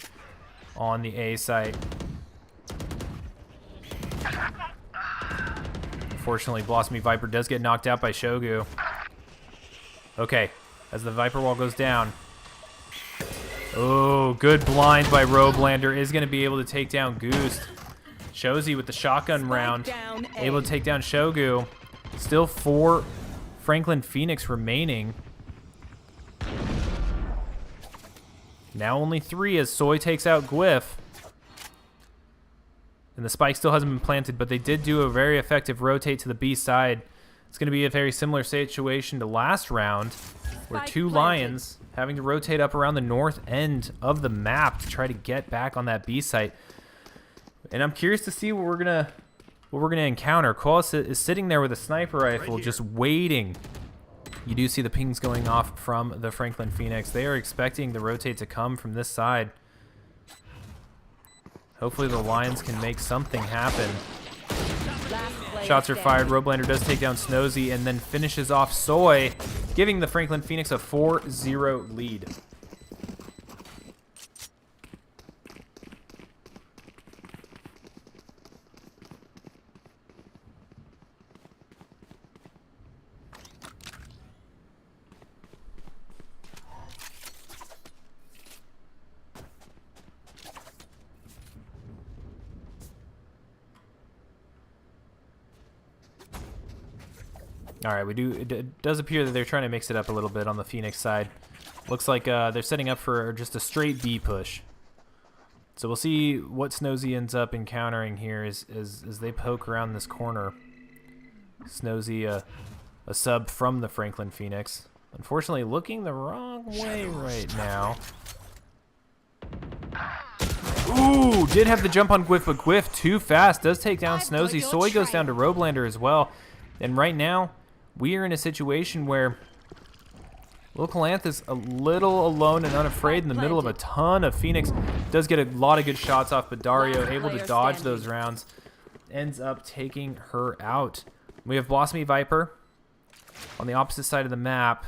on the A site. Unfortunately, Blossomy Viper does get knocked out by Shogu. Okay, as the Viper wall goes down. Oh, good blind by Robelander is going to be able to take down Goose. Shozy with the shotgun round, able to take down Shogu. Still 4 Franklin Phoenix remaining. Now only 3 as Soy takes out Gwyff. And the spike still hasn't been planted, but they did do a very effective rotate to the B side. It's going to be a very similar situation to last round, where 2 Lions having to rotate up around the north end of the map to try to get back on that B site. And I'm curious to see what we're gonna encounter. Koalas is sitting there with a sniper rifle, just waiting. You do see the pings going off from the Franklin Phoenix. They are expecting the rotate to come from this side. Hopefully the Lions can make something happen. Shots are fired. Robelander does take down Snozy and then finishes off Soy, giving the Franklin Phoenix a 4-0 lead. All right, it does appear that they're trying to mix it up a little bit on the Phoenix side. Looks like they're setting up for just a straight B push. So we'll see what Snozy ends up encountering here as they poke around this corner. Snozy, a sub from the Franklin Phoenix. Unfortunately, looking the wrong way right now. Ooh, did have the jump on Gwyff, but Gwyff too fast. Does take down Snozy. Soy goes down to Robelander as well. And right now, we are in a situation where Lil Calanth is a little alone and unafraid in the middle of a ton of Phoenix. Does get a lot of good shots off, but Dario able to dodge those rounds. Ends up taking her out. We have Blossomy Viper on the opposite side of the map.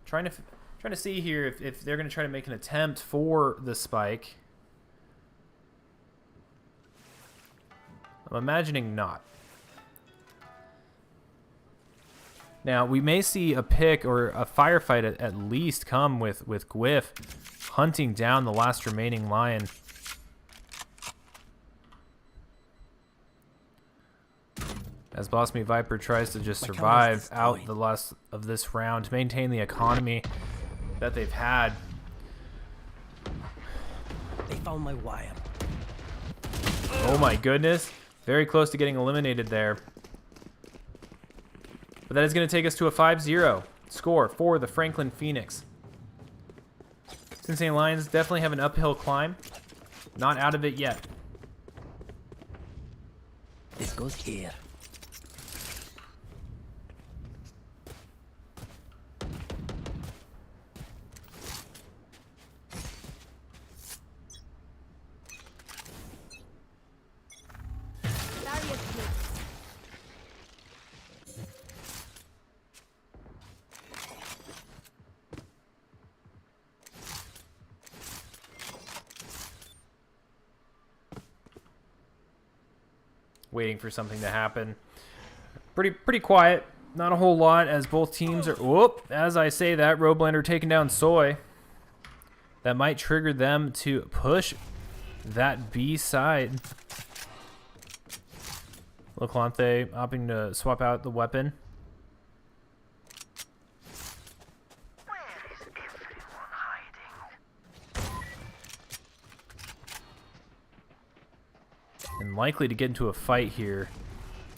Trying to see here if they're going to try to make an attempt for the spike. I'm imagining not. Now, we may see a pick or a firefight at least come with Gwyff hunting down the last remaining lion. As Blossomy Viper tries to just survive out the last of this round, maintain the economy that they've had. They found my wire. Oh my goodness. Very close to getting eliminated there. But that is going to take us to a 5-0 score for the Franklin Phoenix. Cincinnati Lions definitely have an uphill climb. Not out of it yet. This goes here. Waiting for something to happen. Pretty quiet. Not a whole lot as both teams are... Whoop! As I say that, Robelander taking down Soy. That might trigger them to push that B side. Loclante opting to swap out the weapon. And likely to get into a fight here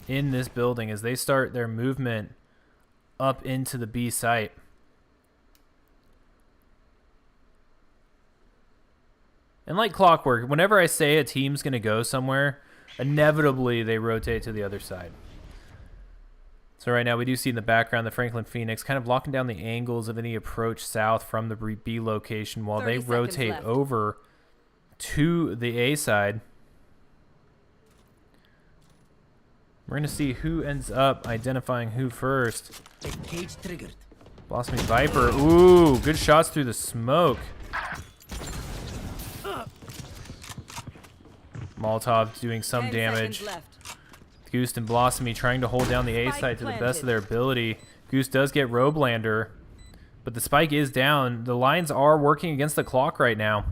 in this building as they start their movement up into the B site. And like clockwork, whenever I say a team's going to go somewhere, inevitably they rotate to the other side. So right now we do see in the background the Franklin Phoenix kind of locking down the angles of any approach south from the B location while they rotate over to the A side. We're going to see who ends up identifying who first. Cage triggered. Blossomy Viper. Ooh, good shots through the smoke. Molotov doing some damage. Goose and Blossomy trying to hold down the A side to the best of their ability. Goose does get Robelander, but the spike is down. The Lions are working against the clock right now.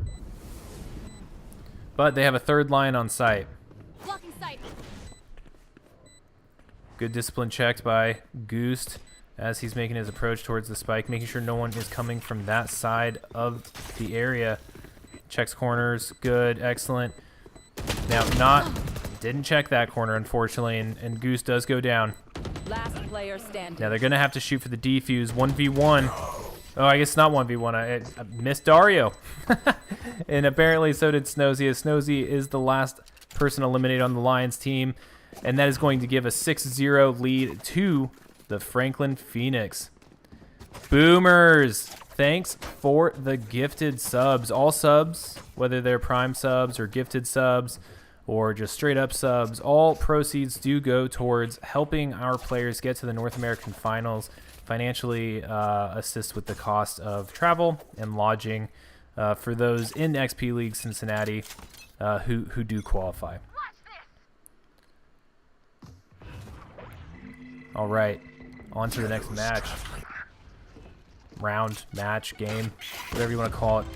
But they have a third line on site. Blocking sight. Good discipline checked by Goose as he's making his approach towards the spike, making sure no one is coming from that side of the area. Checks corners, good, excellent. Now, didn't check that corner, unfortunately, and Goose does go down. Last player standing. Now they're going to have to shoot for the defuse. 1v1. Oh, I guess not 1v1. I missed Dario. And apparently so did Snozy, as Snozy is the last person eliminated on the Lions team. And that is going to give a 6-0 lead to the Franklin Phoenix. Boomers, thanks for the gifted subs. All subs, whether they're prime subs or gifted subs or just straight up subs, all proceeds do go towards helping our players get to the North American Finals, financially assist with the cost of travel and lodging for those in XP League Cincinnati who do qualify. All right, on to the next match. Round, match, game, whatever you want to call it.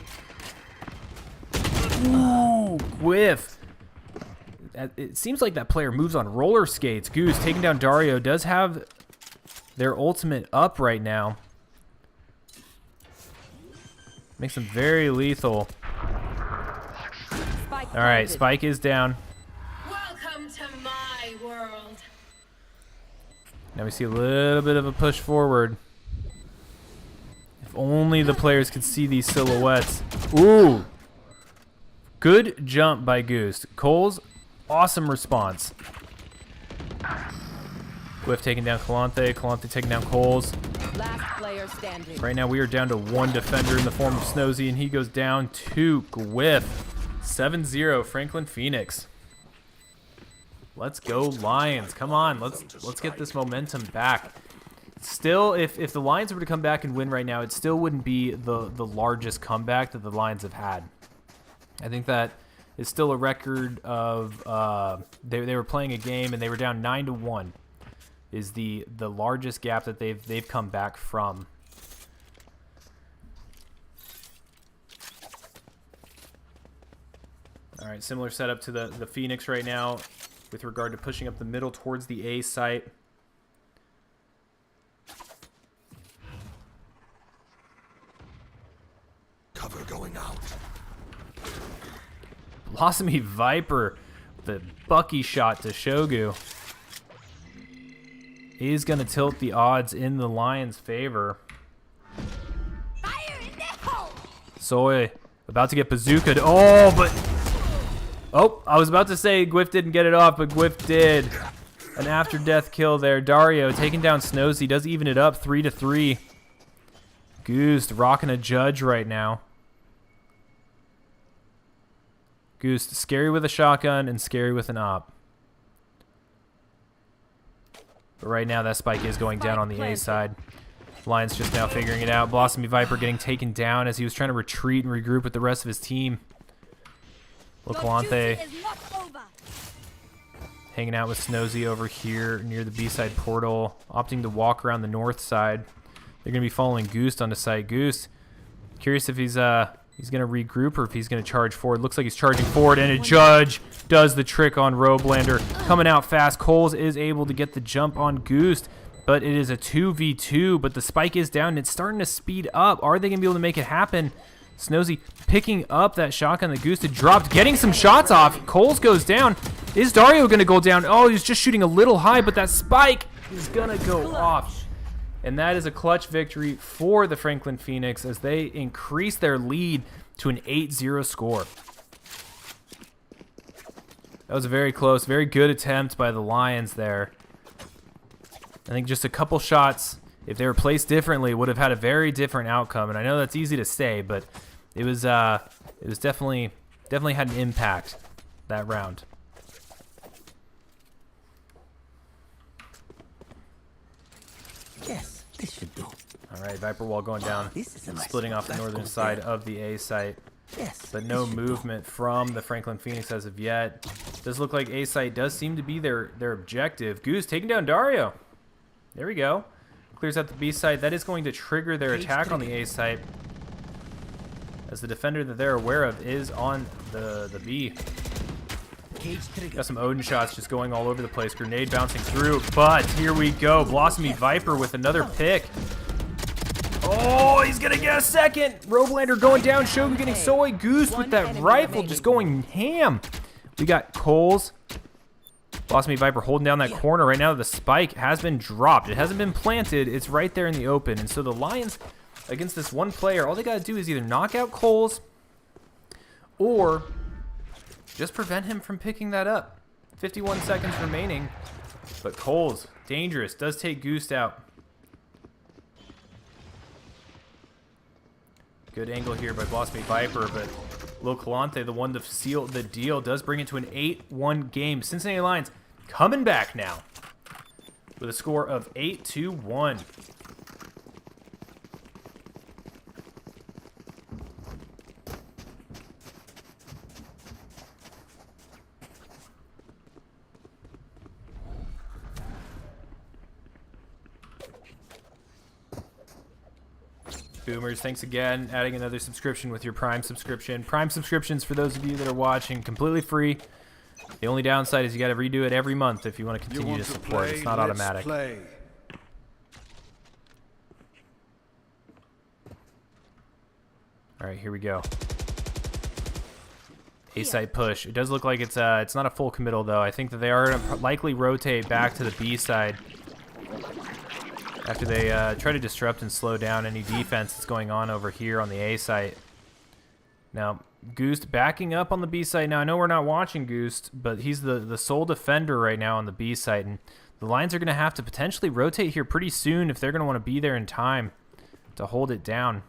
Ooh, Gwyff. It seems like that player moves on roller skates. Goose taking down Dario does have their ultimate up right now. Makes them very lethal. All right, Spike is down. Welcome to my world. Now we see a little bit of a push forward. If only the players could see these silhouettes. Ooh, Good jump by Goose. Cole's awesome response. Gwyff taking down Kalante. Kalante taking down Coles. Last player standing. Right now we are down to one defender in the form of Snozy, and he goes down to Gwyff. 7-0 Franklin Phoenix. Let's go Lions. Come on, let's get this momentum back. Still, if the Lions were to come back and win right now, it still wouldn't be the largest comeback that the Lions have had. I think that is still a record of they were playing a game and they were down 9-1. Is the largest gap that they've come back from. All right, similar setup to the Phoenix right now with regard to pushing up the middle towards the A site. Cover going out. Blossomy Viper, the Bucky shot to Shogu, is going to tilt the odds in the Lions' favor. Fire in the hole. Soy about to get bazookaed. Oh, but... Oh, I was about to say Gwyff didn't get it off, but Gwyff did. An after-death kill there. Dario taking down Snozy. Does even it up 3-3. Goose rocking a judge right now. Goose scary with a shotgun and scary with an op. But right now that spike is going down on the A side. Lions just now figuring it out. Blossomy Viper getting taken down as he was trying to retreat and regroup with the rest of his team. Kalante hanging out with Snozy over here near the B-side portal, opting to walk around the north side. They're going to be following Goose onto site. Goose, curious if he's going to regroup or if he's going to charge forward. Looks like he's charging forward, and a judge does the trick on Robelander. Coming out fast. Coles is able to get the jump on Goose, but it is a 2v2, but the spike is down, and it's starting to speed up. Are they going to be able to make it happen? Snozy picking up that shotgun that Goose had dropped, getting some shots off. Coles goes down. Is Dario going to go down? Oh, he's just shooting a little high, but that spike is going to go off. And that is a clutch victory for the Franklin Phoenix as they increase their lead to an 8-0 score. That was a very close, very good attempt by the Lions there. I think just a couple shots, if they were placed differently, would have had a very different outcome. And I know that's easy to say, but it was definitely had an impact that round. Yes, this should do. All right, Viper Wall going down, This is a nice splitting one. off the That northern goes side there. of the A site. Yes, But no this should do. movement from the Franklin Phoenix as of yet. Does look like A site does seem to be their objective. Goose taking down Dario. There we go. Clears out the B site. That is going to trigger their attack on the A site, as the defender that they're aware of is on the B. Cage trigger. Got some Odin shots just going all over the place. Grenade bouncing through, but here we go. Blossomy Viper with another pick. Oh, he's gonna get a second. Robelander going down. Shogun getting Soy. Goose with that rifle just going ham. We got Coles. Blossomy Viper holding down that corner right now. The spike has been dropped. It hasn't been planted. It's right there in the open. And so the Lions, against this one player, all they got to do is either knock out Coles or just prevent him from picking that up. 51 seconds remaining. But Coles, dangerous. Does take Goose out. Good angle here by Blossomy Viper, but Lil Kalante, the one to seal the deal, does bring it to an 8-1 game. Cincinnati Lions coming back now with a score of 8-1. Boomers, thanks again. Adding another subscription with your Prime subscription. Prime subscriptions, for those of you that are watching, completely free. The only downside is you got to redo it every month if you want to continue to support. It's not automatic. All right, here we go. A-side push. It does look like it's not a full committal, though. I think that they are going to likely rotate back to the B side after they try to disrupt and slow down any defense that's going on over here on the A site. Now, Goost backing up on the B site. Now, I know we're not watching Goost, but he's the sole defender right now on the B site. And the Lions are going to have to potentially rotate here pretty soon if they're going to want to be there in time to hold it down.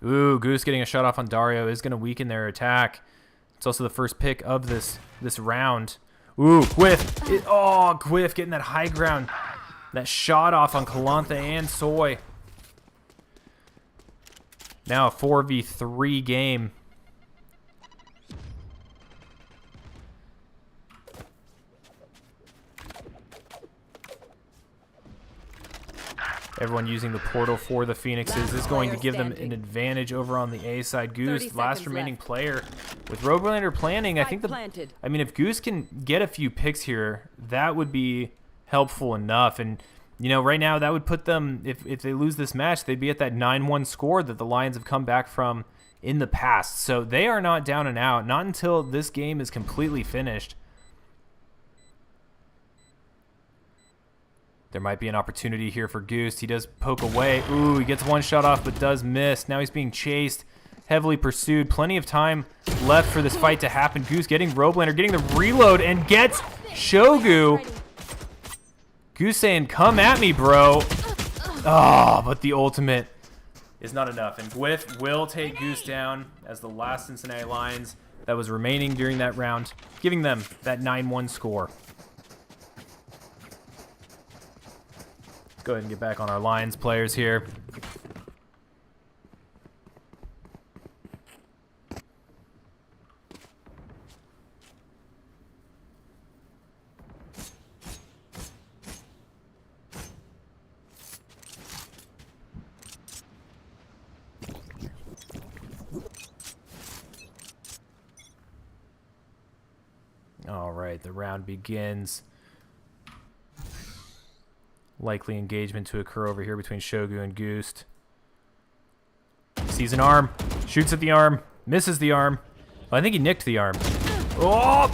Ooh, Goose getting a shot off on Dario is going to weaken their attack. It's also the first pick of this round. Ooh, Gwyff. Oh, Gwyff getting that high ground. That shot off on Kalanthe and Soy. Now a 4v3 game. Everyone using the portal for the Phoenixes is going to give them an advantage over on the A side. Goose, last remaining player. With Roadrunner planning, I think I mean, if Goose can get a few picks here, that would be helpful enough. And, you know, right now that would put them, if they lose this match, they'd be at that 9-1 score that the Lions have come back from in the past. So they are not down and out, not until this game is completely finished. There might be an opportunity here for Goose. He does poke away. Ooh, he gets one shot off but does miss. Now he's being chased, heavily pursued. Plenty of time left for this fight to happen. Goose getting Roblander, getting the reload, and gets Shogu. Goose saying, come at me, bro. Oh, but the ultimate is not enough. And Gwyff will take Goose down as the last Cincinnati Lions that was remaining during that round, giving them that 9-1 score. Go ahead and get back on our Lions players here. All right, the round begins. Likely engagement to occur over here between Shogu and Goost. Sees an arm, shoots at the arm, misses the arm. Oh, I think he nicked the arm. Oh,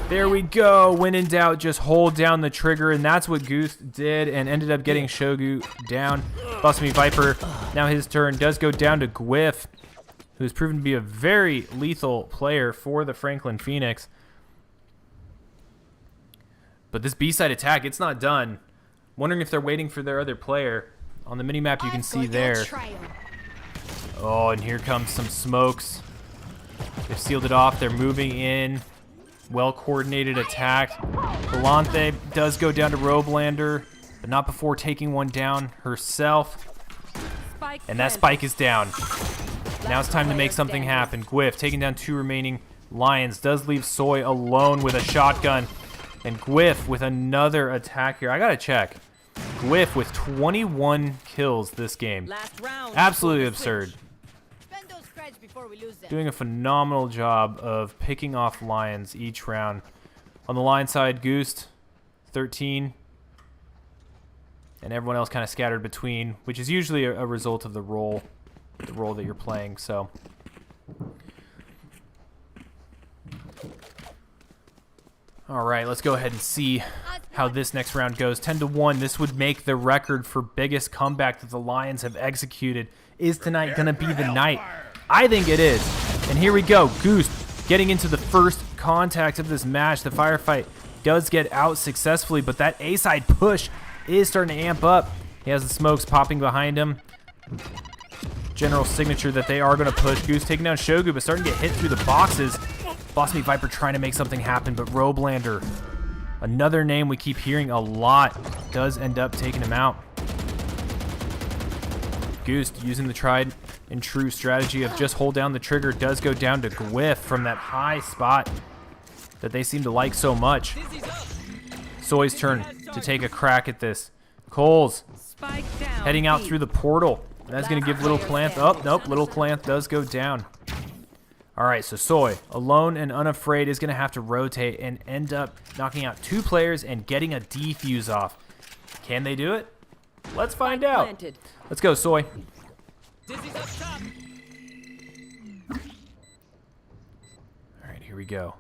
there we go. When in doubt, just hold down the trigger, and that's what Goost did and ended up getting Shogu down. Blasphemy Viper, now his turn, does go down to Gwyff, who's proven to be a very lethal player for the Franklin Phoenix. But this B-side attack, it's not done. Wondering if they're waiting for their other player. On the minimap, you can see there. Oh, and here comes some smokes. They've sealed it off. They're moving in. Well-coordinated attack. Kalanthe does go down to Roblander, but not before taking one down herself. And that spike is down. Now it's time to make something happen. Gwyff taking down 2 remaining Lions. Does leave Soy alone with a shotgun. And Gwyff with another attack here. I gotta check. Gwyff with 21 kills this game. Absolutely absurd. Doing a phenomenal job of picking off Lions each round. On the Lion side, Goost, 13. And everyone else kind of scattered between, which is usually a result of the role that you're playing. So all right, let's go ahead and see how this next round goes. 10-1, this would make the record for biggest comeback that the Lions have executed. Is tonight going to be the night? I think it is. And here we go. Goose getting into the first contact of this match. The firefight does get out successfully, but that A-side push is starting to amp up. He has the smokes popping behind him. General signature that they are going to push. Goose taking down Shogu, but starting to get hit through the boxes. Blasphemy Viper trying to make something happen, but Roblander, another name we keep hearing a lot, does end up taking him out. Goose using the tried and true strategy of just hold down the trigger, does go down to Gwyff from that high spot that they seem to like so much. Soy's turn to take a crack at this. Coles heading out through the portal. That's going to give Little Clanth up. Nope, Little Clanth does go down. All right, so Soy, alone and unafraid, is going to have to rotate and end up knocking out 2 players and getting a defuse off. Can they do it? Let's find out. Let's go, Soy. All right, here we go.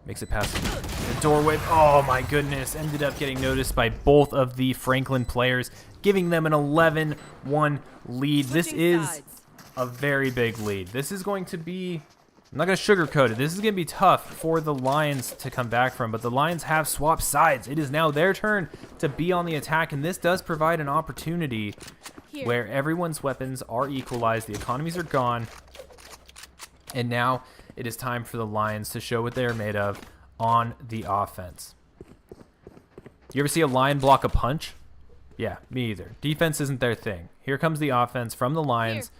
Makes it past the doorway. Oh, my goodness. Ended up getting noticed by both of the Franklin players, giving them an 11-1 lead. This is a very big lead. This is going to be, I'm not going to sugarcoat it. This is going to be tough for the Lions to come back from, but the Lions have swapped sides. It is now their turn to be on the attack, and this does provide an opportunity where everyone's weapons are equalized, the economies are gone, and now it is time for the Lions to show what they're made of on the offense. You ever see a Lion block a punch? Yeah, me either. Defense isn't their thing. Here comes the offense from the Lions,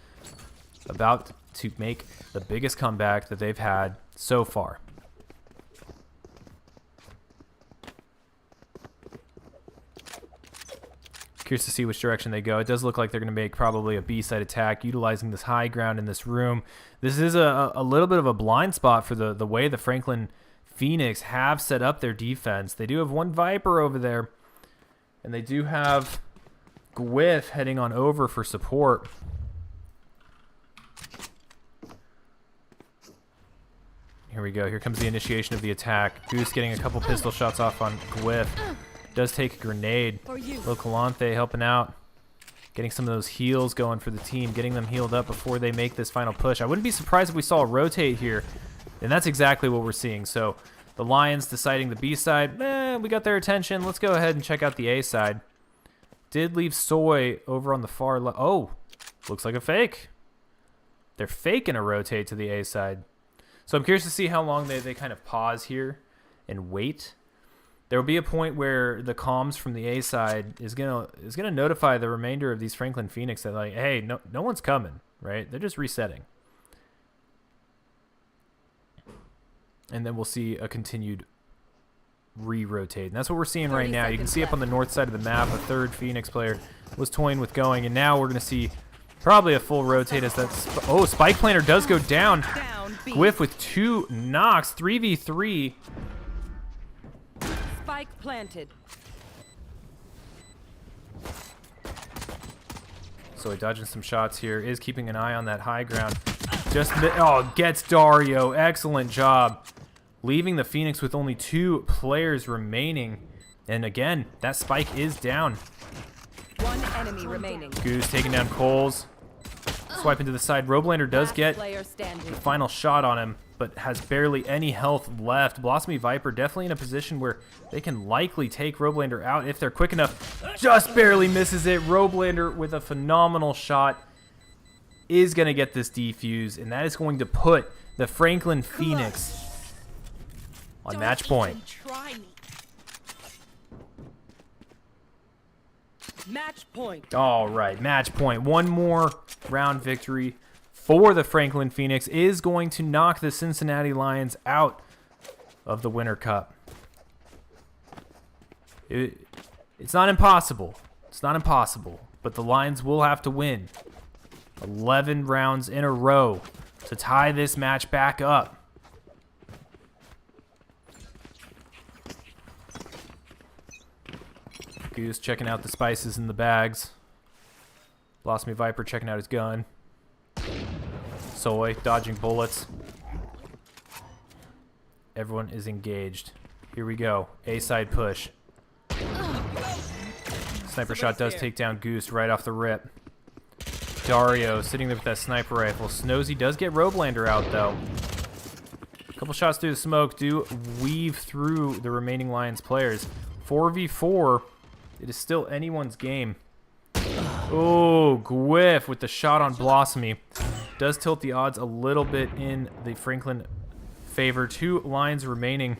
about to make the biggest comeback that they've had so far. Curious to see which direction they go. It does look like they're going to make probably a B-side attack, utilizing this high ground in this room. This is a little bit of a blind spot for the way the Franklin Phoenix have set up their defense. They do have one Viper over there, and they do have Gwyff heading on over for support. Here we go. Here comes the initiation of the attack. Goose getting a couple pistol shots off on Gwyff. Does take a grenade. Lil Calanthe helping out. Getting some of those heals going for the team. Getting them healed up before they make this final push. I wouldn't be surprised if we saw a rotate here. And that's exactly what we're seeing. So the Lions deciding the B side. We got their attention. Let's go ahead and check out the A side. Did leave Soy over on the far left. Oh, looks like a fake. They're faking a rotate to the A side. So I'm curious to see how long they kind of pause here and wait. There will be a point where the comms from the A side is gonna notify the remainder of these Franklin Phoenix that, like, hey, no one's coming, right? They're just resetting. And then we'll see a continued re-rotate. And that's what we're seeing right now. You can see up on the north side of the map, a third Phoenix player was toying with going, and now we're gonna see probably a full rotate as that. Oh, Spike Planter does go down. Gwyff with 2 knocks, 3v3. Spike planted. So dodging some shots here, is keeping an eye on that high ground. Gets Dario. Excellent job. Leaving the Phoenix with only 2 players remaining. And again, that Spike is down. One enemy remaining. Goose taking down Coles. Swiping to the side. Roblander does get Player standing. the final shot on him, but has barely any health left. Blossomy Viper definitely in a position where they can likely take Roblander out if they're quick enough. Just barely misses it. Roblander with a phenomenal shot is going to get this defuse, and that is going to put the Franklin Phoenix on match point. Match point. All right, match point. One more round victory for the Franklin Phoenix is going to knock the Cincinnati Lions out of the Winter Cup. It's not impossible. It's not impossible, but the Lions will have to win 11 rounds in a row to tie this match back up. Goose checking out the spices in the bags. Blossomy Viper checking out his gun. Soy dodging bullets. Everyone is engaged. Here we go. A-side push. Sniper shot does take down Goose right off the rip. Dario sitting there with that sniper rifle. Snozy does get Roblander out, though. A couple shots through the smoke do weave through the remaining Lions players. 4v4. It is still anyone's game. Oh, Gwyff with the shot on Blossomy. Does tilt the odds a little bit in the Franklin favor. 2 Lions remaining.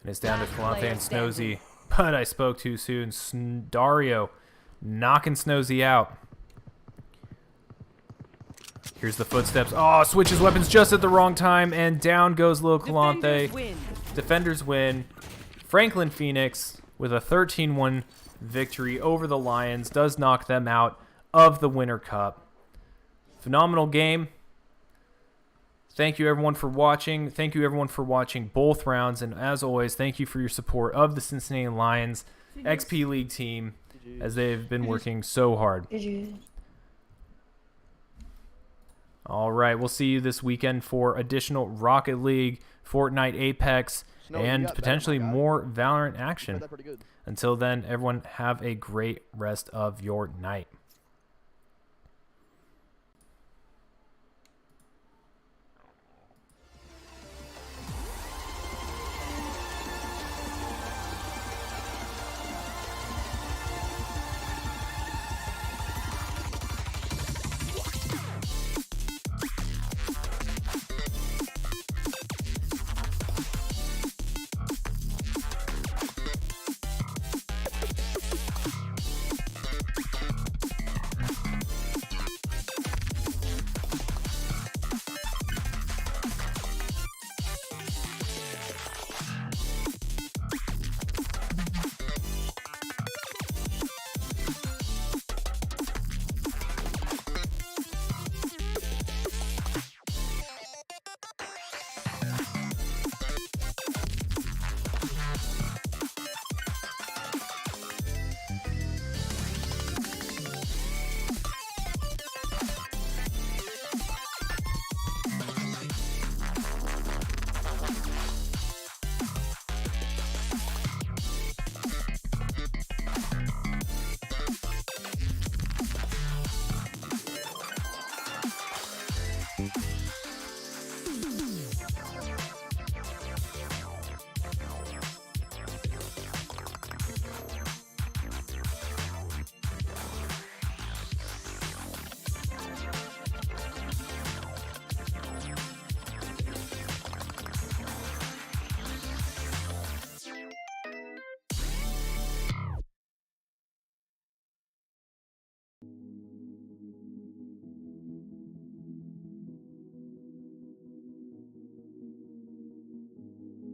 And it's down to Calanthe and Snozy. But I spoke too soon. Dario knocking Snozy out. Here's the footsteps. Oh, switches weapons just at the wrong time, and down goes Lil Calanthe. Defenders win. Franklin Phoenix with a 13-1 victory over the Lions does knock them out of the Winter Cup. Phenomenal game. Thank you, everyone, for watching. Thank you, everyone, for watching both rounds. And as always, thank you for your support of the Cincinnati Lions XP League team as they've been working so hard. All right, we'll see you this weekend for additional Rocket League, Fortnite, Apex, No, you and got better, potentially my guy. more Valorant You action. played that pretty good. Until then, everyone have a great rest of your night.